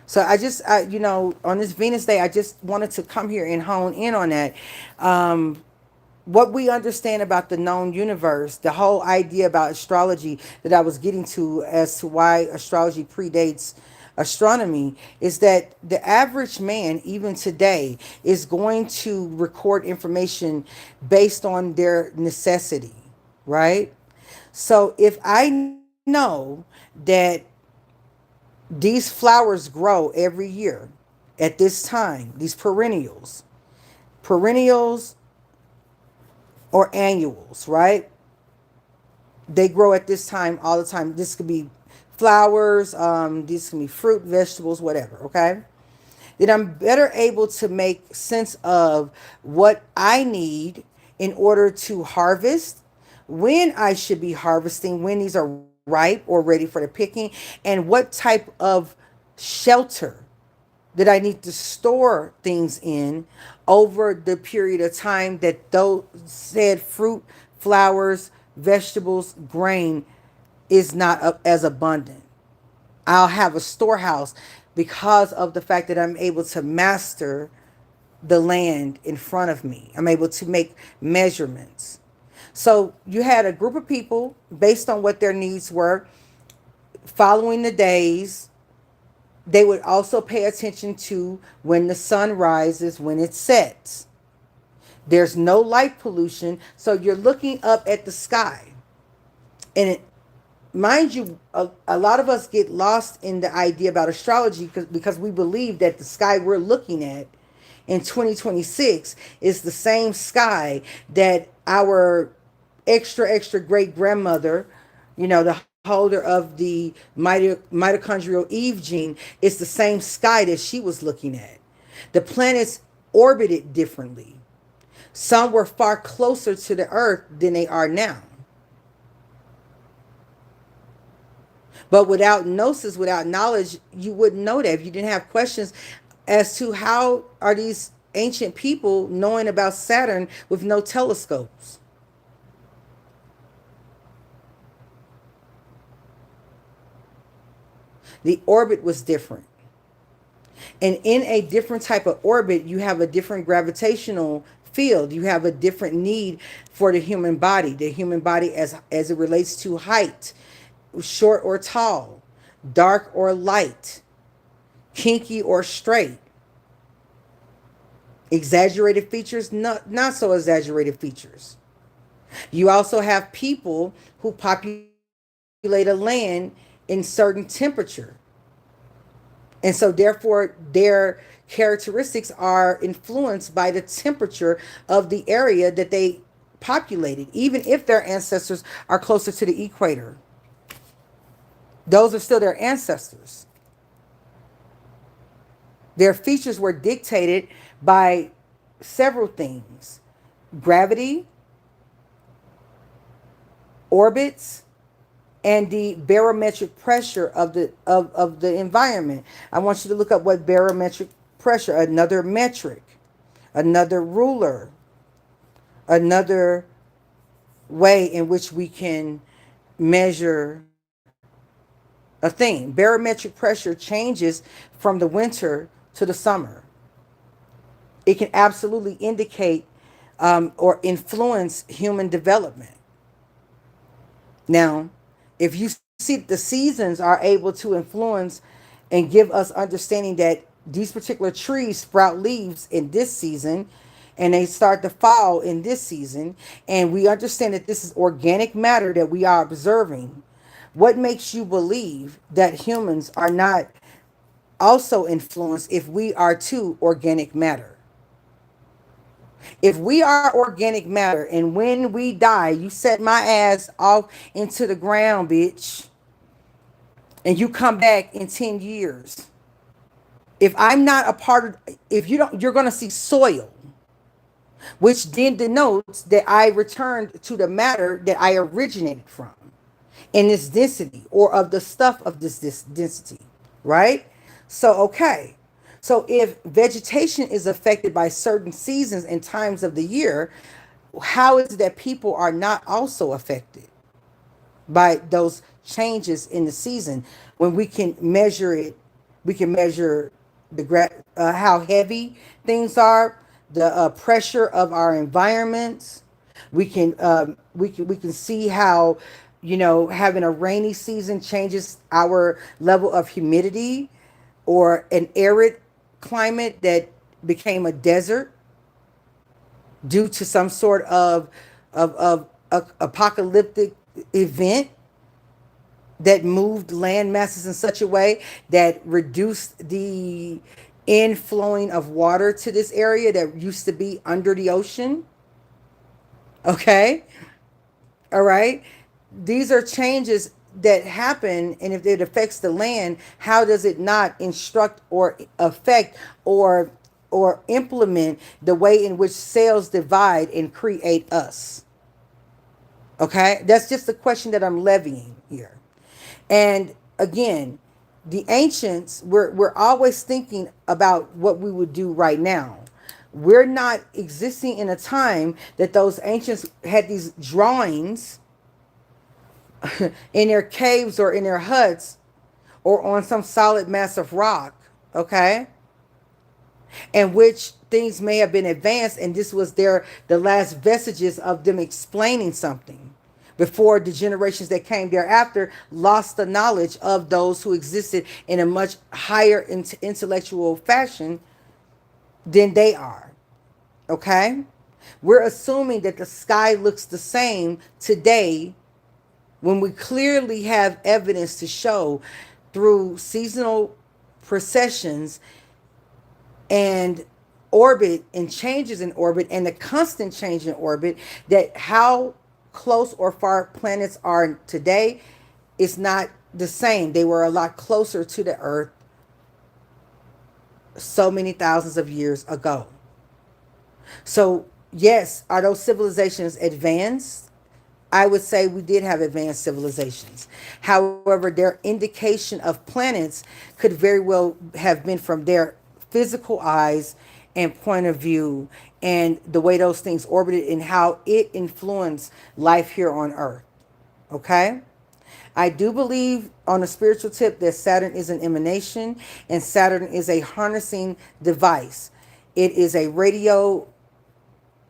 So on this Venus day, I just wanted to come here and hone in on that. What we understand about the known universe, the whole idea about astrology that I was getting to as to why astrology predates astronomy, is that the average man, even today, is going to record information based on their necessity, right? So if I know that these flowers grow every year at this time, these perennials or annuals, right? They grow at this time all the time. This could be flowers, these can be fruit, vegetables, whatever, okay? Then I'm better able to make sense of what I need in order to harvest, when I should be harvesting, when these are ripe or ready for the picking, and what type of shelter that I need to store things in over the period of time that those said fruit, flowers, vegetables, grain is not as abundant. I'll have a storehouse because of the fact that I'm able to master the land in front of me. I'm able to make measurements. So you had a group of people based on what their needs were, following the days. They would also pay attention to when the sun rises, when it sets. There's no light pollution, so you're looking up at the sky. And mind you, a lot of us get lost in the idea about astrology because we believe that the sky we're looking at in 2026 is the same sky that our extra great grandmother, the holder of the mitochondrial Eve gene, is the same sky that she was looking at. The planets orbited differently. Some were far closer to the earth than they are now. But without gnosis, without knowledge, you wouldn't know that. If you didn't have questions as to how are these ancient people knowing about Saturn with no telescopes. The orbit was different. And in a different type of orbit, you have a different gravitational field. You have a different need for the human body. The human body as it relates to height, short or tall, dark or light, kinky or straight, exaggerated features, not so exaggerated features. You also have people who populate a land in certain temperature. And so therefore their characteristics are influenced by the temperature of the area that they populated, even if their ancestors are closer to the equator. Those are still their ancestors. Their features were dictated by several things: gravity, orbits, and the barometric pressure of the environment. I want you to look up what barometric pressure, another metric, another ruler, another way in which we can measure a thing. Barometric pressure changes from the winter to the summer. It can absolutely indicate or influence human development. Now, if you see that the seasons are able to influence and give us understanding that these particular trees sprout leaves in this season and they start to fall in this season, and we understand that this is organic matter that we are observing, what makes you believe that humans are not also influenced if we are too organic matter? If we are organic matter and when we die, you set my ass off into the ground, bitch, and you come back in 10 years. If I'm not a part of, if you don't, you're going to see soil, which then denotes that I returned to the matter that I originated from in this density or of the stuff of this density, right? So, okay. So if vegetation is affected by certain seasons and times of the year, how is it that people are not also affected by those changes in the season when we can measure it? We can measure how heavy things are, the pressure of our environments. We can see how, having a rainy season changes our level of humidity, or an arid climate that became a desert due to some sort of apocalyptic event that moved land masses in such a way that reduced the inflowing of water to this area that used to be under the ocean. Okay. All right. These are changes that happen, and if it affects the land, how does it not instruct or affect or implement the way in which cells divide and create us? Okay, that's just the question that I'm levying here. And again, the ancients, we're always thinking about what we would do right now. We're not existing in a time that those ancients had these drawings in their caves or in their huts or on some solid mass of rock okay? And which things may have been advanced, and this was the last vestiges of them explaining something before the generations that came thereafter lost the knowledge of those who existed in a much higher intellectual fashion than they are. Okay? We're assuming that the sky looks the same today when we clearly have evidence to show through seasonal processions and orbit and changes in orbit and the constant change in orbit that how close or far planets are today is not the same. They were a lot closer to the Earth so many thousands of years ago. So, yes, are those civilizations advanced? I would say we did have advanced civilizations. However, their indication of planets could very well have been from their physical eyes and point of view and the way those things orbited and how it influenced life here on Earth. Okay? I do believe on a spiritual tip that Saturn is an emanation and Saturn is a harnessing device. It is a radio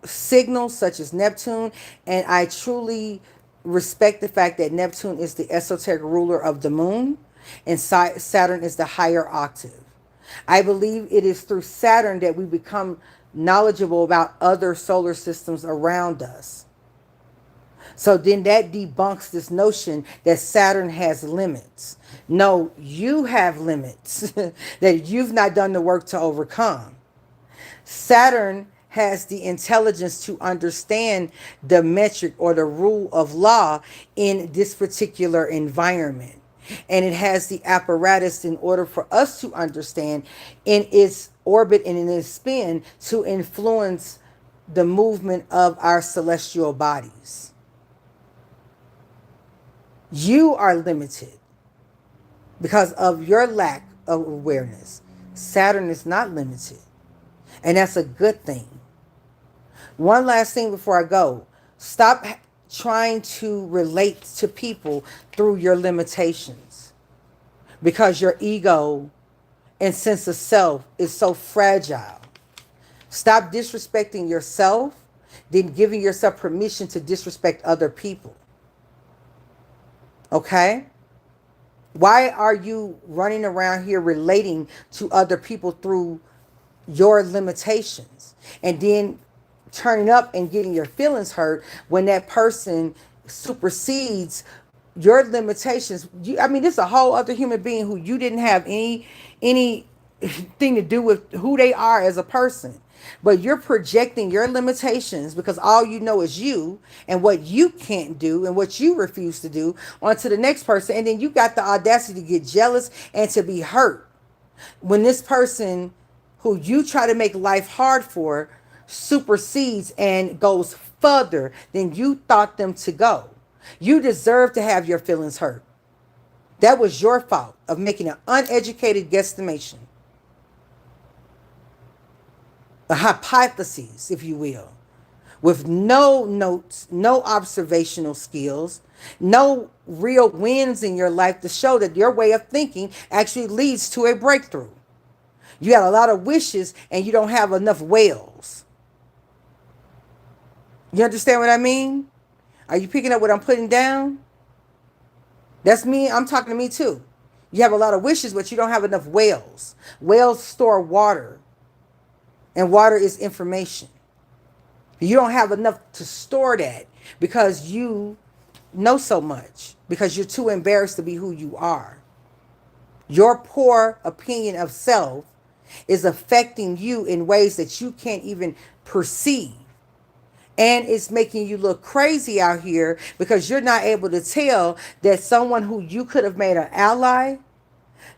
signal such as Neptune, and I truly respect the fact that Neptune is the esoteric ruler of the moon and Saturn is the higher octave. I believe it is through Saturn that we become knowledgeable about other solar systems around us. So then that debunks this notion that Saturn has limits. No, you have limits that you've not done the work to overcome. Saturn has the intelligence to understand the metric or the rule of law in this particular environment. And it has the apparatus in order for us to understand in its orbit and in its spin to influence the movement of our celestial bodies. You are limited because of your lack of awareness. Saturn is not limited. And that's a good thing. One last thing before I go. Stop trying to relate to people through your limitations. Because your ego and sense of self is so fragile. Stop disrespecting yourself, then giving yourself permission to disrespect other people. Okay? Why are you running around here relating to other people through your limitations and then turning up and getting your feelings hurt when that person supersedes your limitations? I mean, this is a whole other human being who you didn't have anything to do with who they are as a person. But you're projecting your limitations because all you know is you and what you can't do and what you refuse to do onto the next person. And then you got the audacity to get jealous and to be hurt when this person who you try to make life hard for supersedes and goes further than you thought them to go. You deserve to have your feelings hurt. That was your fault of making an uneducated guesstimation. A hypothesis, if you will, with no notes, no observational skills, no real wins in your life to show that your way of thinking actually leads to a breakthrough. You got a lot of wishes and you don't have enough whales. You understand what I mean? Are you picking up what I'm putting down? That's me. I'm talking to me too. You have a lot of wishes, but you don't have enough whales. Whales store water. And water is information. You don't have enough to store that because you know so much, because you're too embarrassed to be who you are. Your poor opinion of self is affecting you in ways that you can't even perceive. And it's making you look crazy out here because you're not able to tell that someone who you could have made an ally,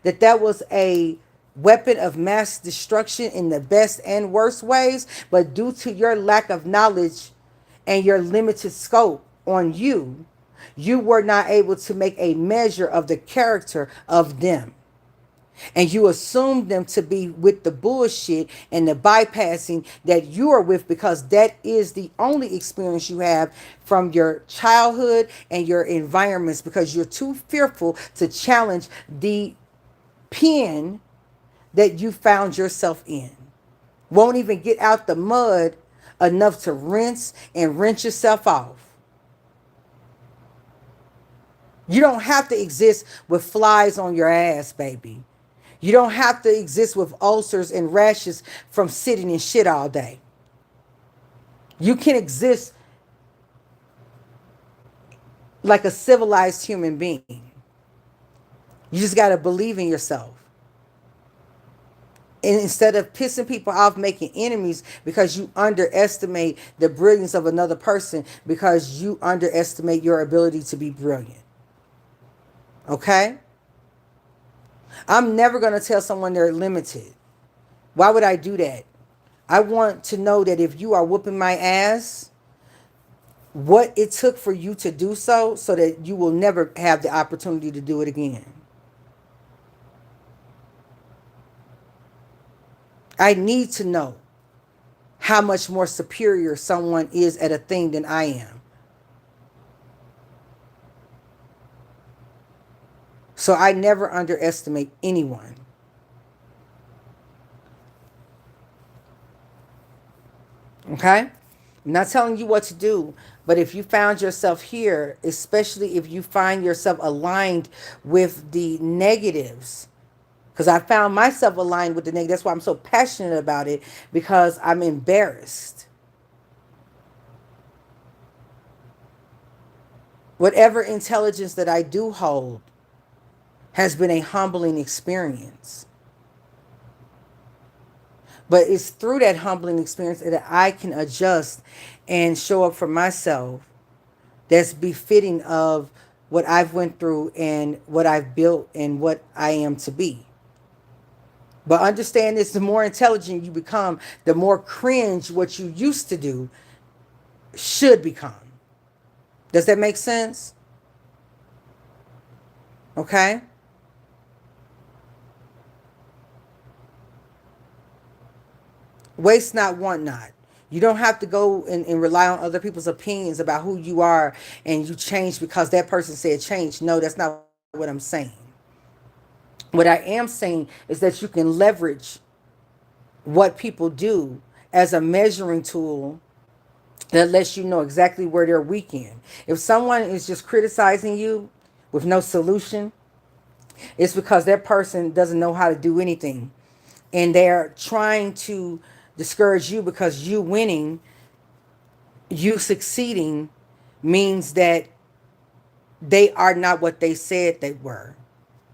that was a weapon of mass destruction in the best and worst ways, but due to your lack of knowledge and your limited scope on you, you were not able to make a measure of the character of them. And you assumed them to be with the bullshit and the bypassing that you are with because that is the only experience you have from your childhood and your environments because you're too fearful to challenge the pen that you found yourself in. Won't even get out the mud enough to rinse and rinse yourself off. You don't have to exist with flies on your ass, baby. You don't have to exist with ulcers and rashes from sitting in shit all day. You can exist like a civilized human being. You just got to believe in yourself. And instead of pissing people off, making enemies because you underestimate the brilliance of another person, because you underestimate your ability to be brilliant. Okay? I'm never going to tell someone they're limited. Why would I do that? I want to know that if you are whooping my ass, what it took for you to do so that you will never have the opportunity to do it again. I need to know how much more superior someone is at a thing than I am. So I never underestimate anyone. Okay? I'm not telling you what to do, but if you found yourself here, especially if you find yourself aligned with the negatives, because I found myself aligned with the negative. That's why I'm so passionate about it, because I'm embarrassed. Whatever intelligence that I do hold has been a humbling experience. But it's through that humbling experience that I can adjust and show up for myself that's befitting of what I've went through and what I've built and what I am to be. But understand this, the more intelligent you become, the more cringe what you used to do should become. Does that make sense? Okay? Waste not, want not. You don't have to go and rely on other people's opinions about who you are and you change because that person said change. No, that's not what I'm saying. What I am saying is that you can leverage what people do as a measuring tool that lets you know exactly where they're weak in. If someone is just criticizing you with no solution, it's because that person doesn't know how to do anything. And they're trying to discourage you because you winning, you succeeding, means that they are not what they said they were.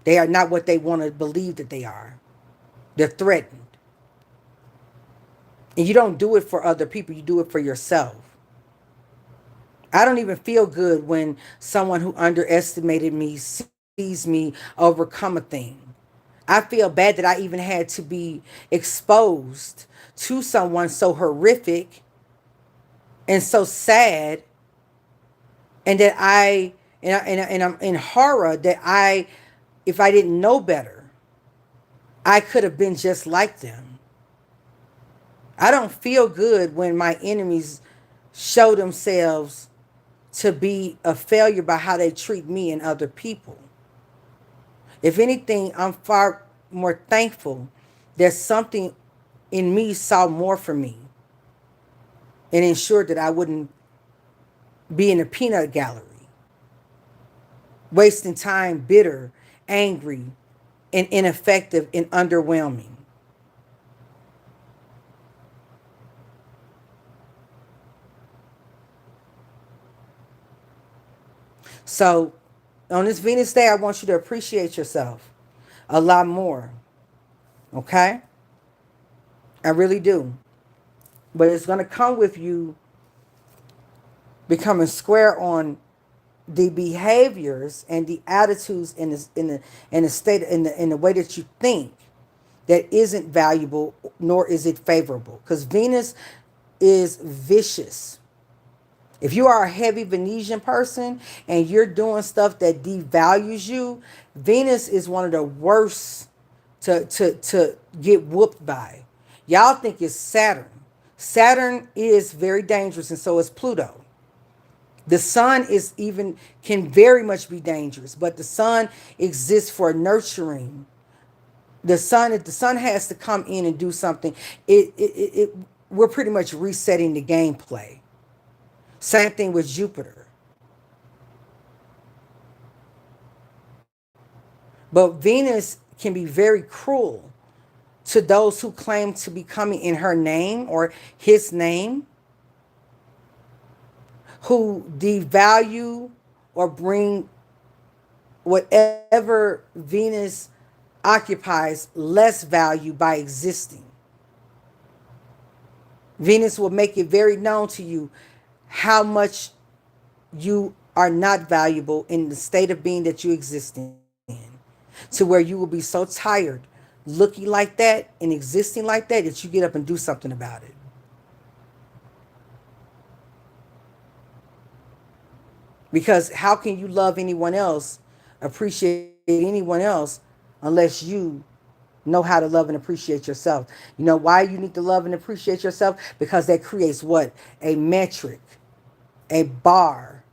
They are not what they want to believe that they are. They're threatened. And you don't do it for other people, you do it for yourself. I don't even feel good when someone who underestimated me sees me overcome a thing. I feel bad that I even had to be exposed to someone so horrific and so sad, and that I'm in horror that if I didn't know better, I could have been just like them. I don't feel good when my enemies show themselves to be a failure by how they treat me and other people. If anything, I'm far more thankful that something in me saw more for me and ensured that I wouldn't be in a peanut gallery, wasting time bitter, angry, and ineffective and underwhelming. So on this Venus day, I want you to appreciate yourself a lot more. Okay? I really do. But it's going to come with you becoming square on the behaviors and the attitudes in the state in the way that you think that isn't valuable, nor is it favorable, because Venus is vicious. If you are a heavy Venusian person and you're doing stuff that devalues you, Venus is one of the worst to get whooped by. Y'all think it's Saturn. Saturn is very dangerous, and so is Pluto. The sun can very much be dangerous, but the sun exists for nurturing If the sun has to come in and do something, we're pretty much resetting the gameplay. Same thing with Jupiter. But Venus can be very cruel to those who claim to be coming in her name or his name, who devalue or bring whatever Venus occupies less value by existing. Venus will make it very known to you how much you are not valuable in the state of being that you exist in, to where you will be so tired looking like that and existing like that that you get up and do something about it. Because how can you love anyone else, appreciate anyone else, unless you know how to love and appreciate yourself? You know why you need to love and appreciate yourself? Because that creates what? A metric, a bar,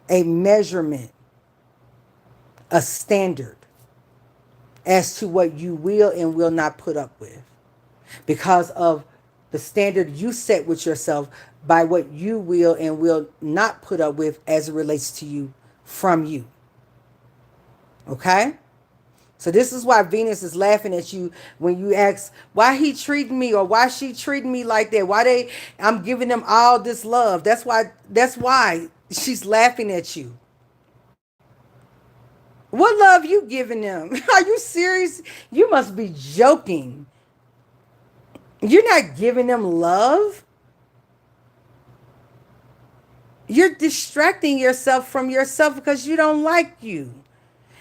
a measurement, a standard as to what you will and will not put up with. Because of the standard you set with yourself by what you will and will not put up with as it relates to you from you. Okay? So this is why Venus is laughing at you when you ask why he treating me or why she treating me like that. I'm giving them all this love. That's why she's laughing at you. What love you giving them? Are you serious? You must be joking. You're not giving them love. You're distracting yourself from yourself because you don't like you.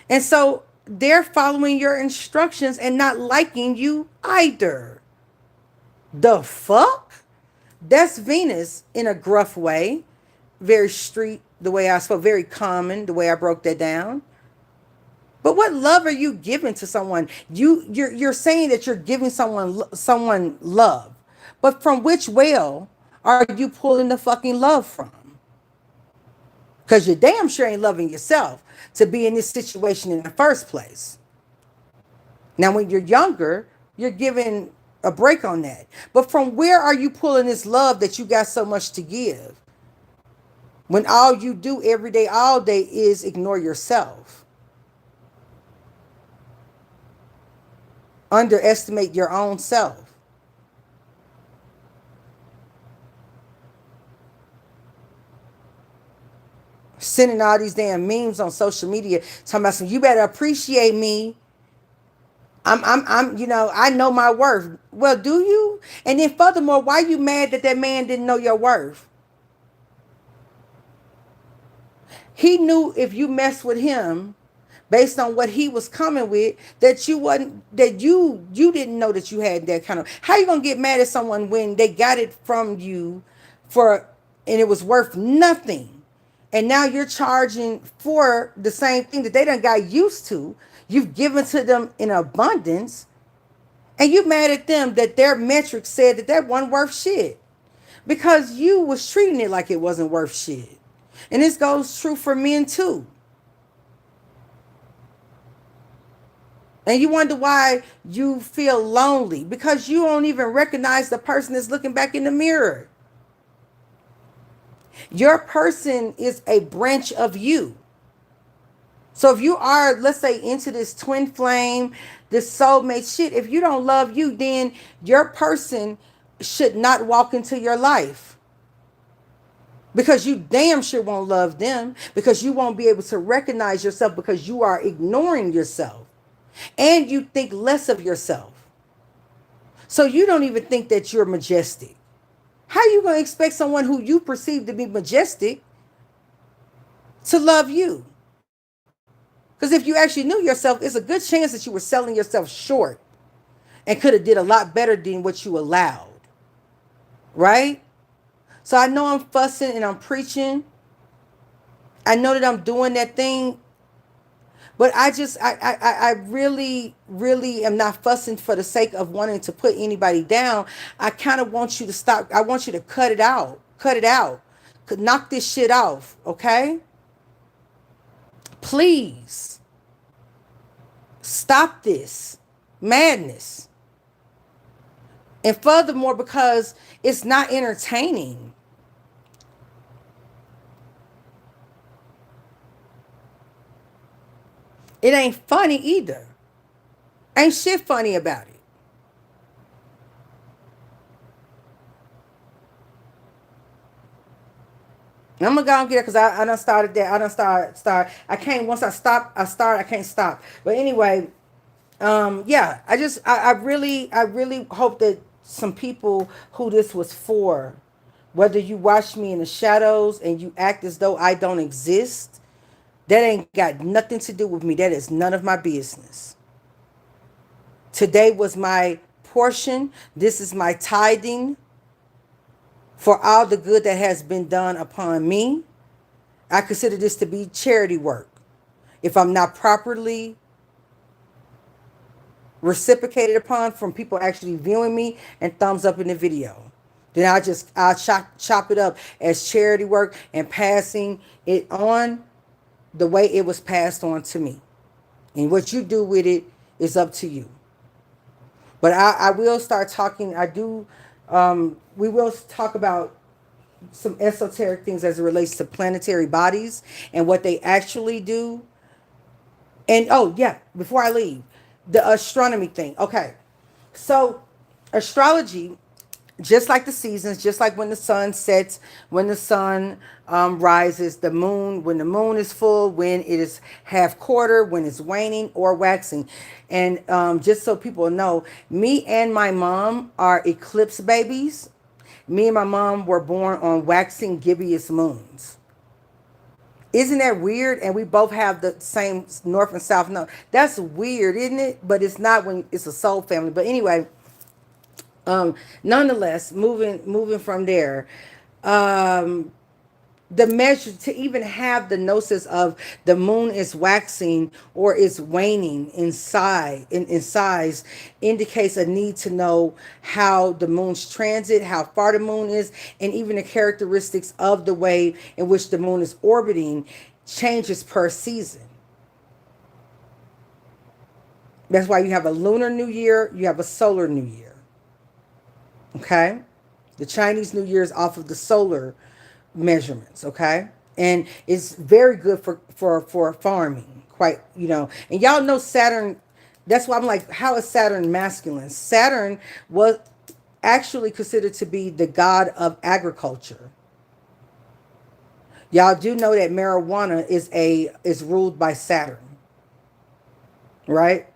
And so they're following your instructions and not liking you either. The fuck? That's Venus in a gruff way. Very street, the way I spoke, very common, the way I broke that down. But what love are you giving to someone? You're saying that you're giving someone love. But from which well are you pulling the fucking love from? Because you're damn sure ain't loving yourself to be in this situation in the first place. Now, when you're younger, you're giving a break on that. But from where are you pulling this love that you got so much to give? When all you do every day, all day is ignore yourself. Underestimate your own self. Sending all these damn memes on social media talking about some, you better appreciate me. I know my worth. Well, do you? And then furthermore, why are you mad that man didn't know your worth? He knew if you messed with him based on what he was coming with, that you didn't know that you had that kind of. How you gonna get mad at someone when they got it from you and it was worth nothing? And now you're charging for the same thing that they done got used to. You've given to them in abundance. And you mad at them that their metrics said that wasn't worth shit. Because you was treating it like it wasn't worth shit. And this goes true for men too. And you wonder why you feel lonely. Because you don't even recognize the person that's looking back in the mirror. Your person is a branch of you. So if you are, let's say, into this twin flame, this soulmate shit, if you don't love you, then your person should not walk into your life. Because you damn sure won't love them. Because you won't be able to recognize yourself because you are ignoring yourself. And you think less of yourself. So you don't even think that you're majestic. How are you going to expect someone who you perceive to be majestic to love you? Because if you actually knew yourself, it's a good chance that you were selling yourself short and could have did a lot better than what you allowed. Right? So I know I'm fussing and I'm preaching. I know that I'm doing that thing. But I really, really am not fussing for the sake of wanting to put anybody down. I kind of want you to stop. I want you to cut it out. Cut it out. Knock this shit off. Okay? Please. Stop this madness. And furthermore, because it's not entertaining. It ain't funny either. Ain't shit funny about it. And I'm gonna go and get it because I done started that. I done start. I can't once I stop. I start. I can't stop. But anyway, yeah. I really hope that some people who this was for, whether you watch me in the shadows and you act as though I don't exist, that ain't got nothing to do with me. That is none of my business. Today was my portion. This is my tithing for all the good that has been done upon me. I consider this to be charity work. If I'm not properly reciprocated upon from people actually viewing me and thumbs up in the video, then I'll chop it up as charity work and passing it on the way it was passed on to me. And what you do with it is up to you. But I will start talking. We will talk about some esoteric things as it relates to planetary bodies and what they actually do. And oh yeah, before I leave, the astronomy thing. Okay. So astrology, just like the seasons, just like when the sun sets, when the sun rises, the moon, when the moon is full, when it is half quarter, when it's waning or waxing. And just so people know, me and my mom are eclipse babies. Me and my mom were born on waxing gibbous moons. Isn't that weird? And we both have the same north and south node. That's weird, isn't it? But it's not when it's a soul family. But anyway, nonetheless, moving from there, um, the measure to even have the gnosis of the moon is waxing or is waning in size indicates a need to know how the moon's transit, how far the moon is, and even the characteristics of the way in which the moon is orbiting changes per season. That's why you have a lunar new year, you have a solar new year. Okay? The Chinese New Year is off of the solar measurements, okay? And it's very good for farming, quite, and y'all know Saturn. That's why I'm like, how is Saturn masculine? Saturn was actually considered to be the god of agriculture. Y'all do know that marijuana is ruled by Saturn, right?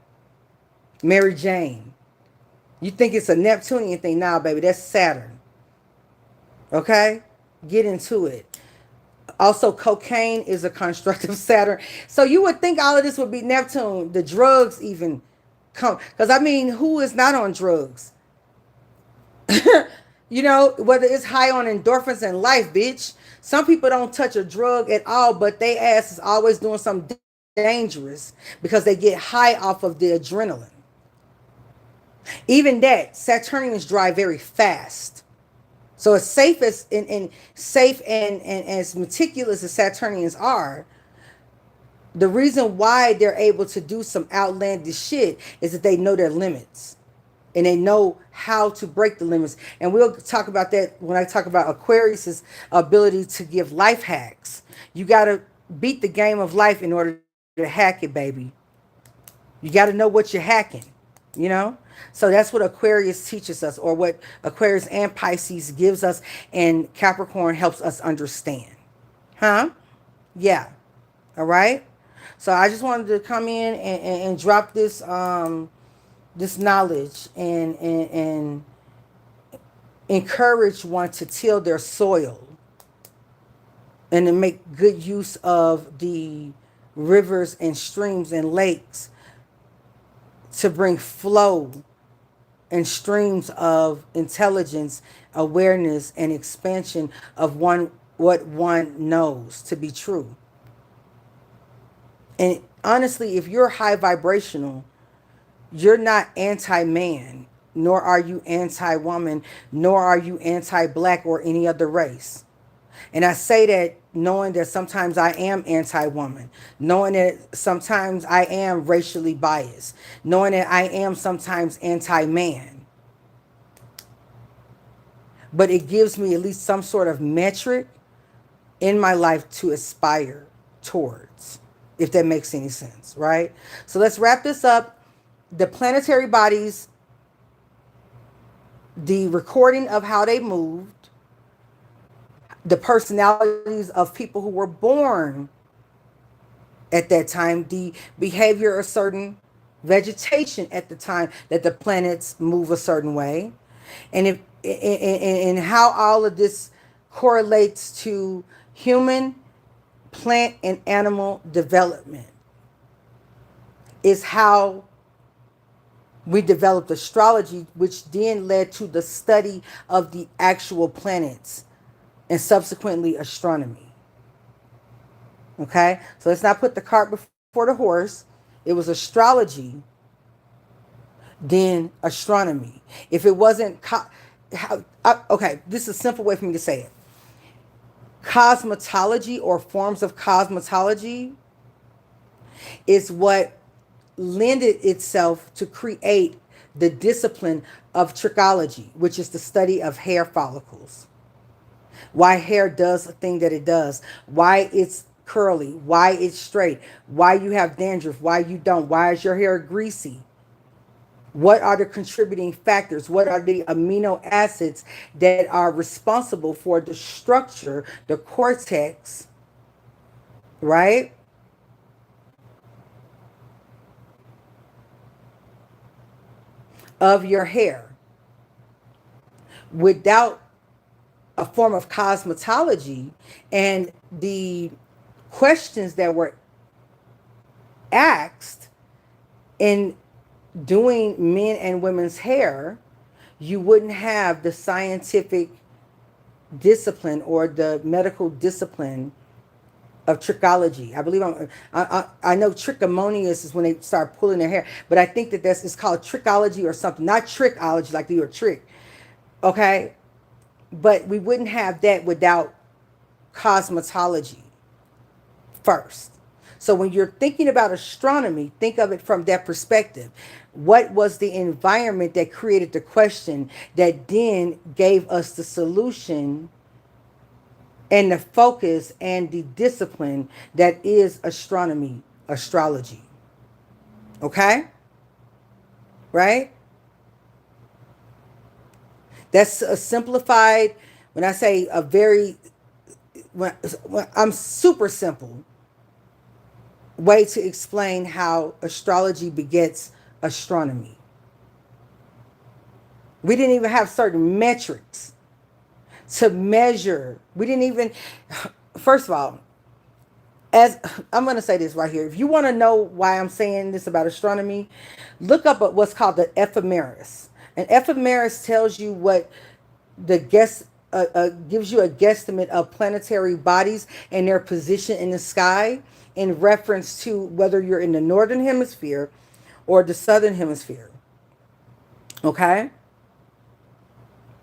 Mary Jane. You think it's a Neptunian thing now, baby? That's Saturn. Okay? Get into it. Also, cocaine is a construct of Saturn. So you would think all of this would be Neptune. The drugs even come. Because, I mean, who is not on drugs? Whether it's high on endorphins and life, bitch. Some people don't touch a drug at all, but they ass is always doing something dangerous because they get high off of the adrenaline. Even that, Saturnians drive very fast. So as safe as and as meticulous as Saturnians are, the reason why they're able to do some outlandish shit is that they know their limits. And they know how to break the limits. And we'll talk about that when I talk about Aquarius's ability to give life hacks. You got to beat the game of life in order to hack it, baby. You got to know what you're hacking, So that's what Aquarius teaches us, or what Aquarius and Pisces gives us, and Capricorn helps us understand. Huh? Yeah. All right. So I just wanted to come in and drop this this knowledge and encourage one to till their soil and to make good use of the rivers and streams and lakes to bring flow and streams of intelligence, awareness, and expansion of what one knows to be true. And honestly, if you're high vibrational, you're not anti-man, nor are you anti-woman, nor are you anti-black or any other race. And I say that knowing that sometimes I am anti-woman, knowing that sometimes I am racially biased, knowing that I am sometimes anti-man. But it gives me at least some sort of metric in my life to aspire towards, if that makes any sense, right? So let's wrap this up. The planetary bodies, the recording of how they moved, the personalities of people who were born at that time, the behavior of certain vegetation at the time that the planets move a certain way, and if and how all of this correlates to human, plant, and animal development is how we developed astrology, which then led to the study of the actual planets and subsequently astronomy. Okay, so let's not put the cart before the horse. It was astrology, then astronomy. If it wasn't, okay, this is a simple way for me to say it. Cosmetology or forms of cosmetology is what lended itself to create the discipline of trichology, which is the study of hair follicles. Why hair does the thing that it does, why it's curly, why it's straight, why you have dandruff, why you don't, why is your hair greasy, what are the contributing factors, what are the amino acids that are responsible for the structure, the cortex, right, of your hair. Without a form of cosmetology and the questions that were asked in doing men and women's hair, you wouldn't have the scientific discipline or the medical discipline of trichology. I believe I know trichomonious is when they start pulling their hair, but I think that it's called trichology or something, not trickology like you're a trick. Okay, but we wouldn't have that without cosmetology first. So when you're thinking about astronomy, think of it from that perspective. What was the environment that created the question that then gave us the solution and the focus and the discipline that is astronomy, astrology? Okay? Right? That's a simplified, when I say a very, when I'm super simple way to explain how astrology begets astronomy. We didn't even have certain metrics to measure. We didn't even, first of all, as I'm going to say this right here. If you want to know why I'm saying this about astronomy, look up at what's called the ephemeris. An ephemeris tells you what the gives you a guesstimate of planetary bodies and their position in the sky in reference to whether you're in the northern hemisphere or the southern hemisphere. Okay?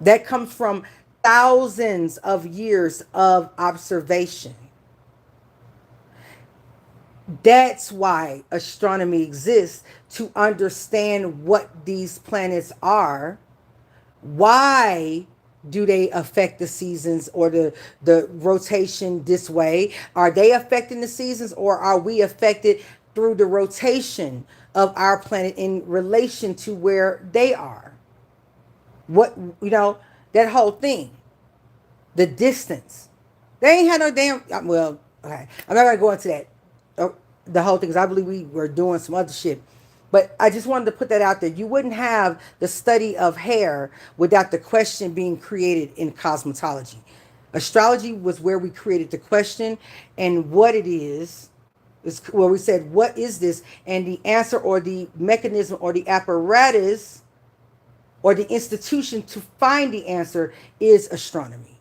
That comes from thousands of years of observation. That's why astronomy exists, to understand what these planets are. Why do they affect the seasons or the rotation this way? Are they affecting the seasons, or are we affected through the rotation of our planet in relation to where they are? What, that whole thing, the distance. They ain't had no damn, well, okay, I'm not going to go into that. The whole thing, because I believe we were doing some other shit. But I just wanted to put that out there. You wouldn't have the study of hair without the question being created in cosmetology. Astrology was where we created the question, and what it is where we said, what is this? And the answer or the mechanism or the apparatus or the institution to find the answer is astronomy.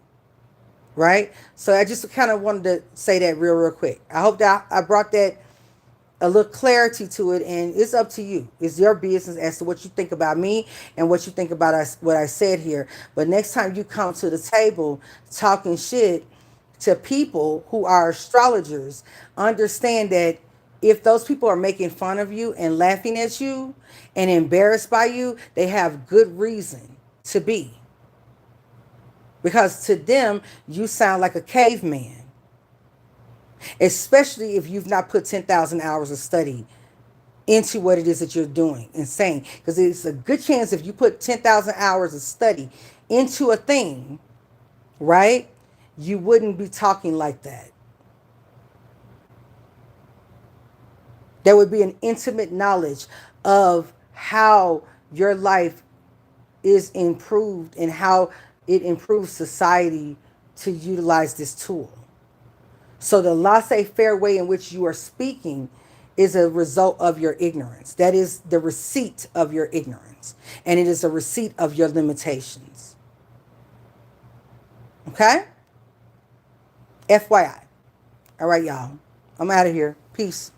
Right? So I just kind of wanted to say that real quick. I hope that I brought that a little clarity to it, and it's up to you. It's your business as to what you think about me and what you think about what I said here. But next time you come to the table talking shit, to people who are astrologers, understand that if those people are making fun of you and laughing at you and embarrassed by you, they have good reason to be. Because to them, you sound like a caveman, especially if you've not put 10,000 hours of study into what it is that you're doing and saying. Because it's a good chance if you put 10,000 hours of study into a thing, right, you wouldn't be talking like that. There would be an intimate knowledge of how your life is improved and how it improves society to utilize this tool. So the laissez-faire way in which you are speaking is a result of your ignorance. That is the receipt of your ignorance. And it is a receipt of your limitations. Okay? FYI. All right, y'all. I'm out of here. Peace.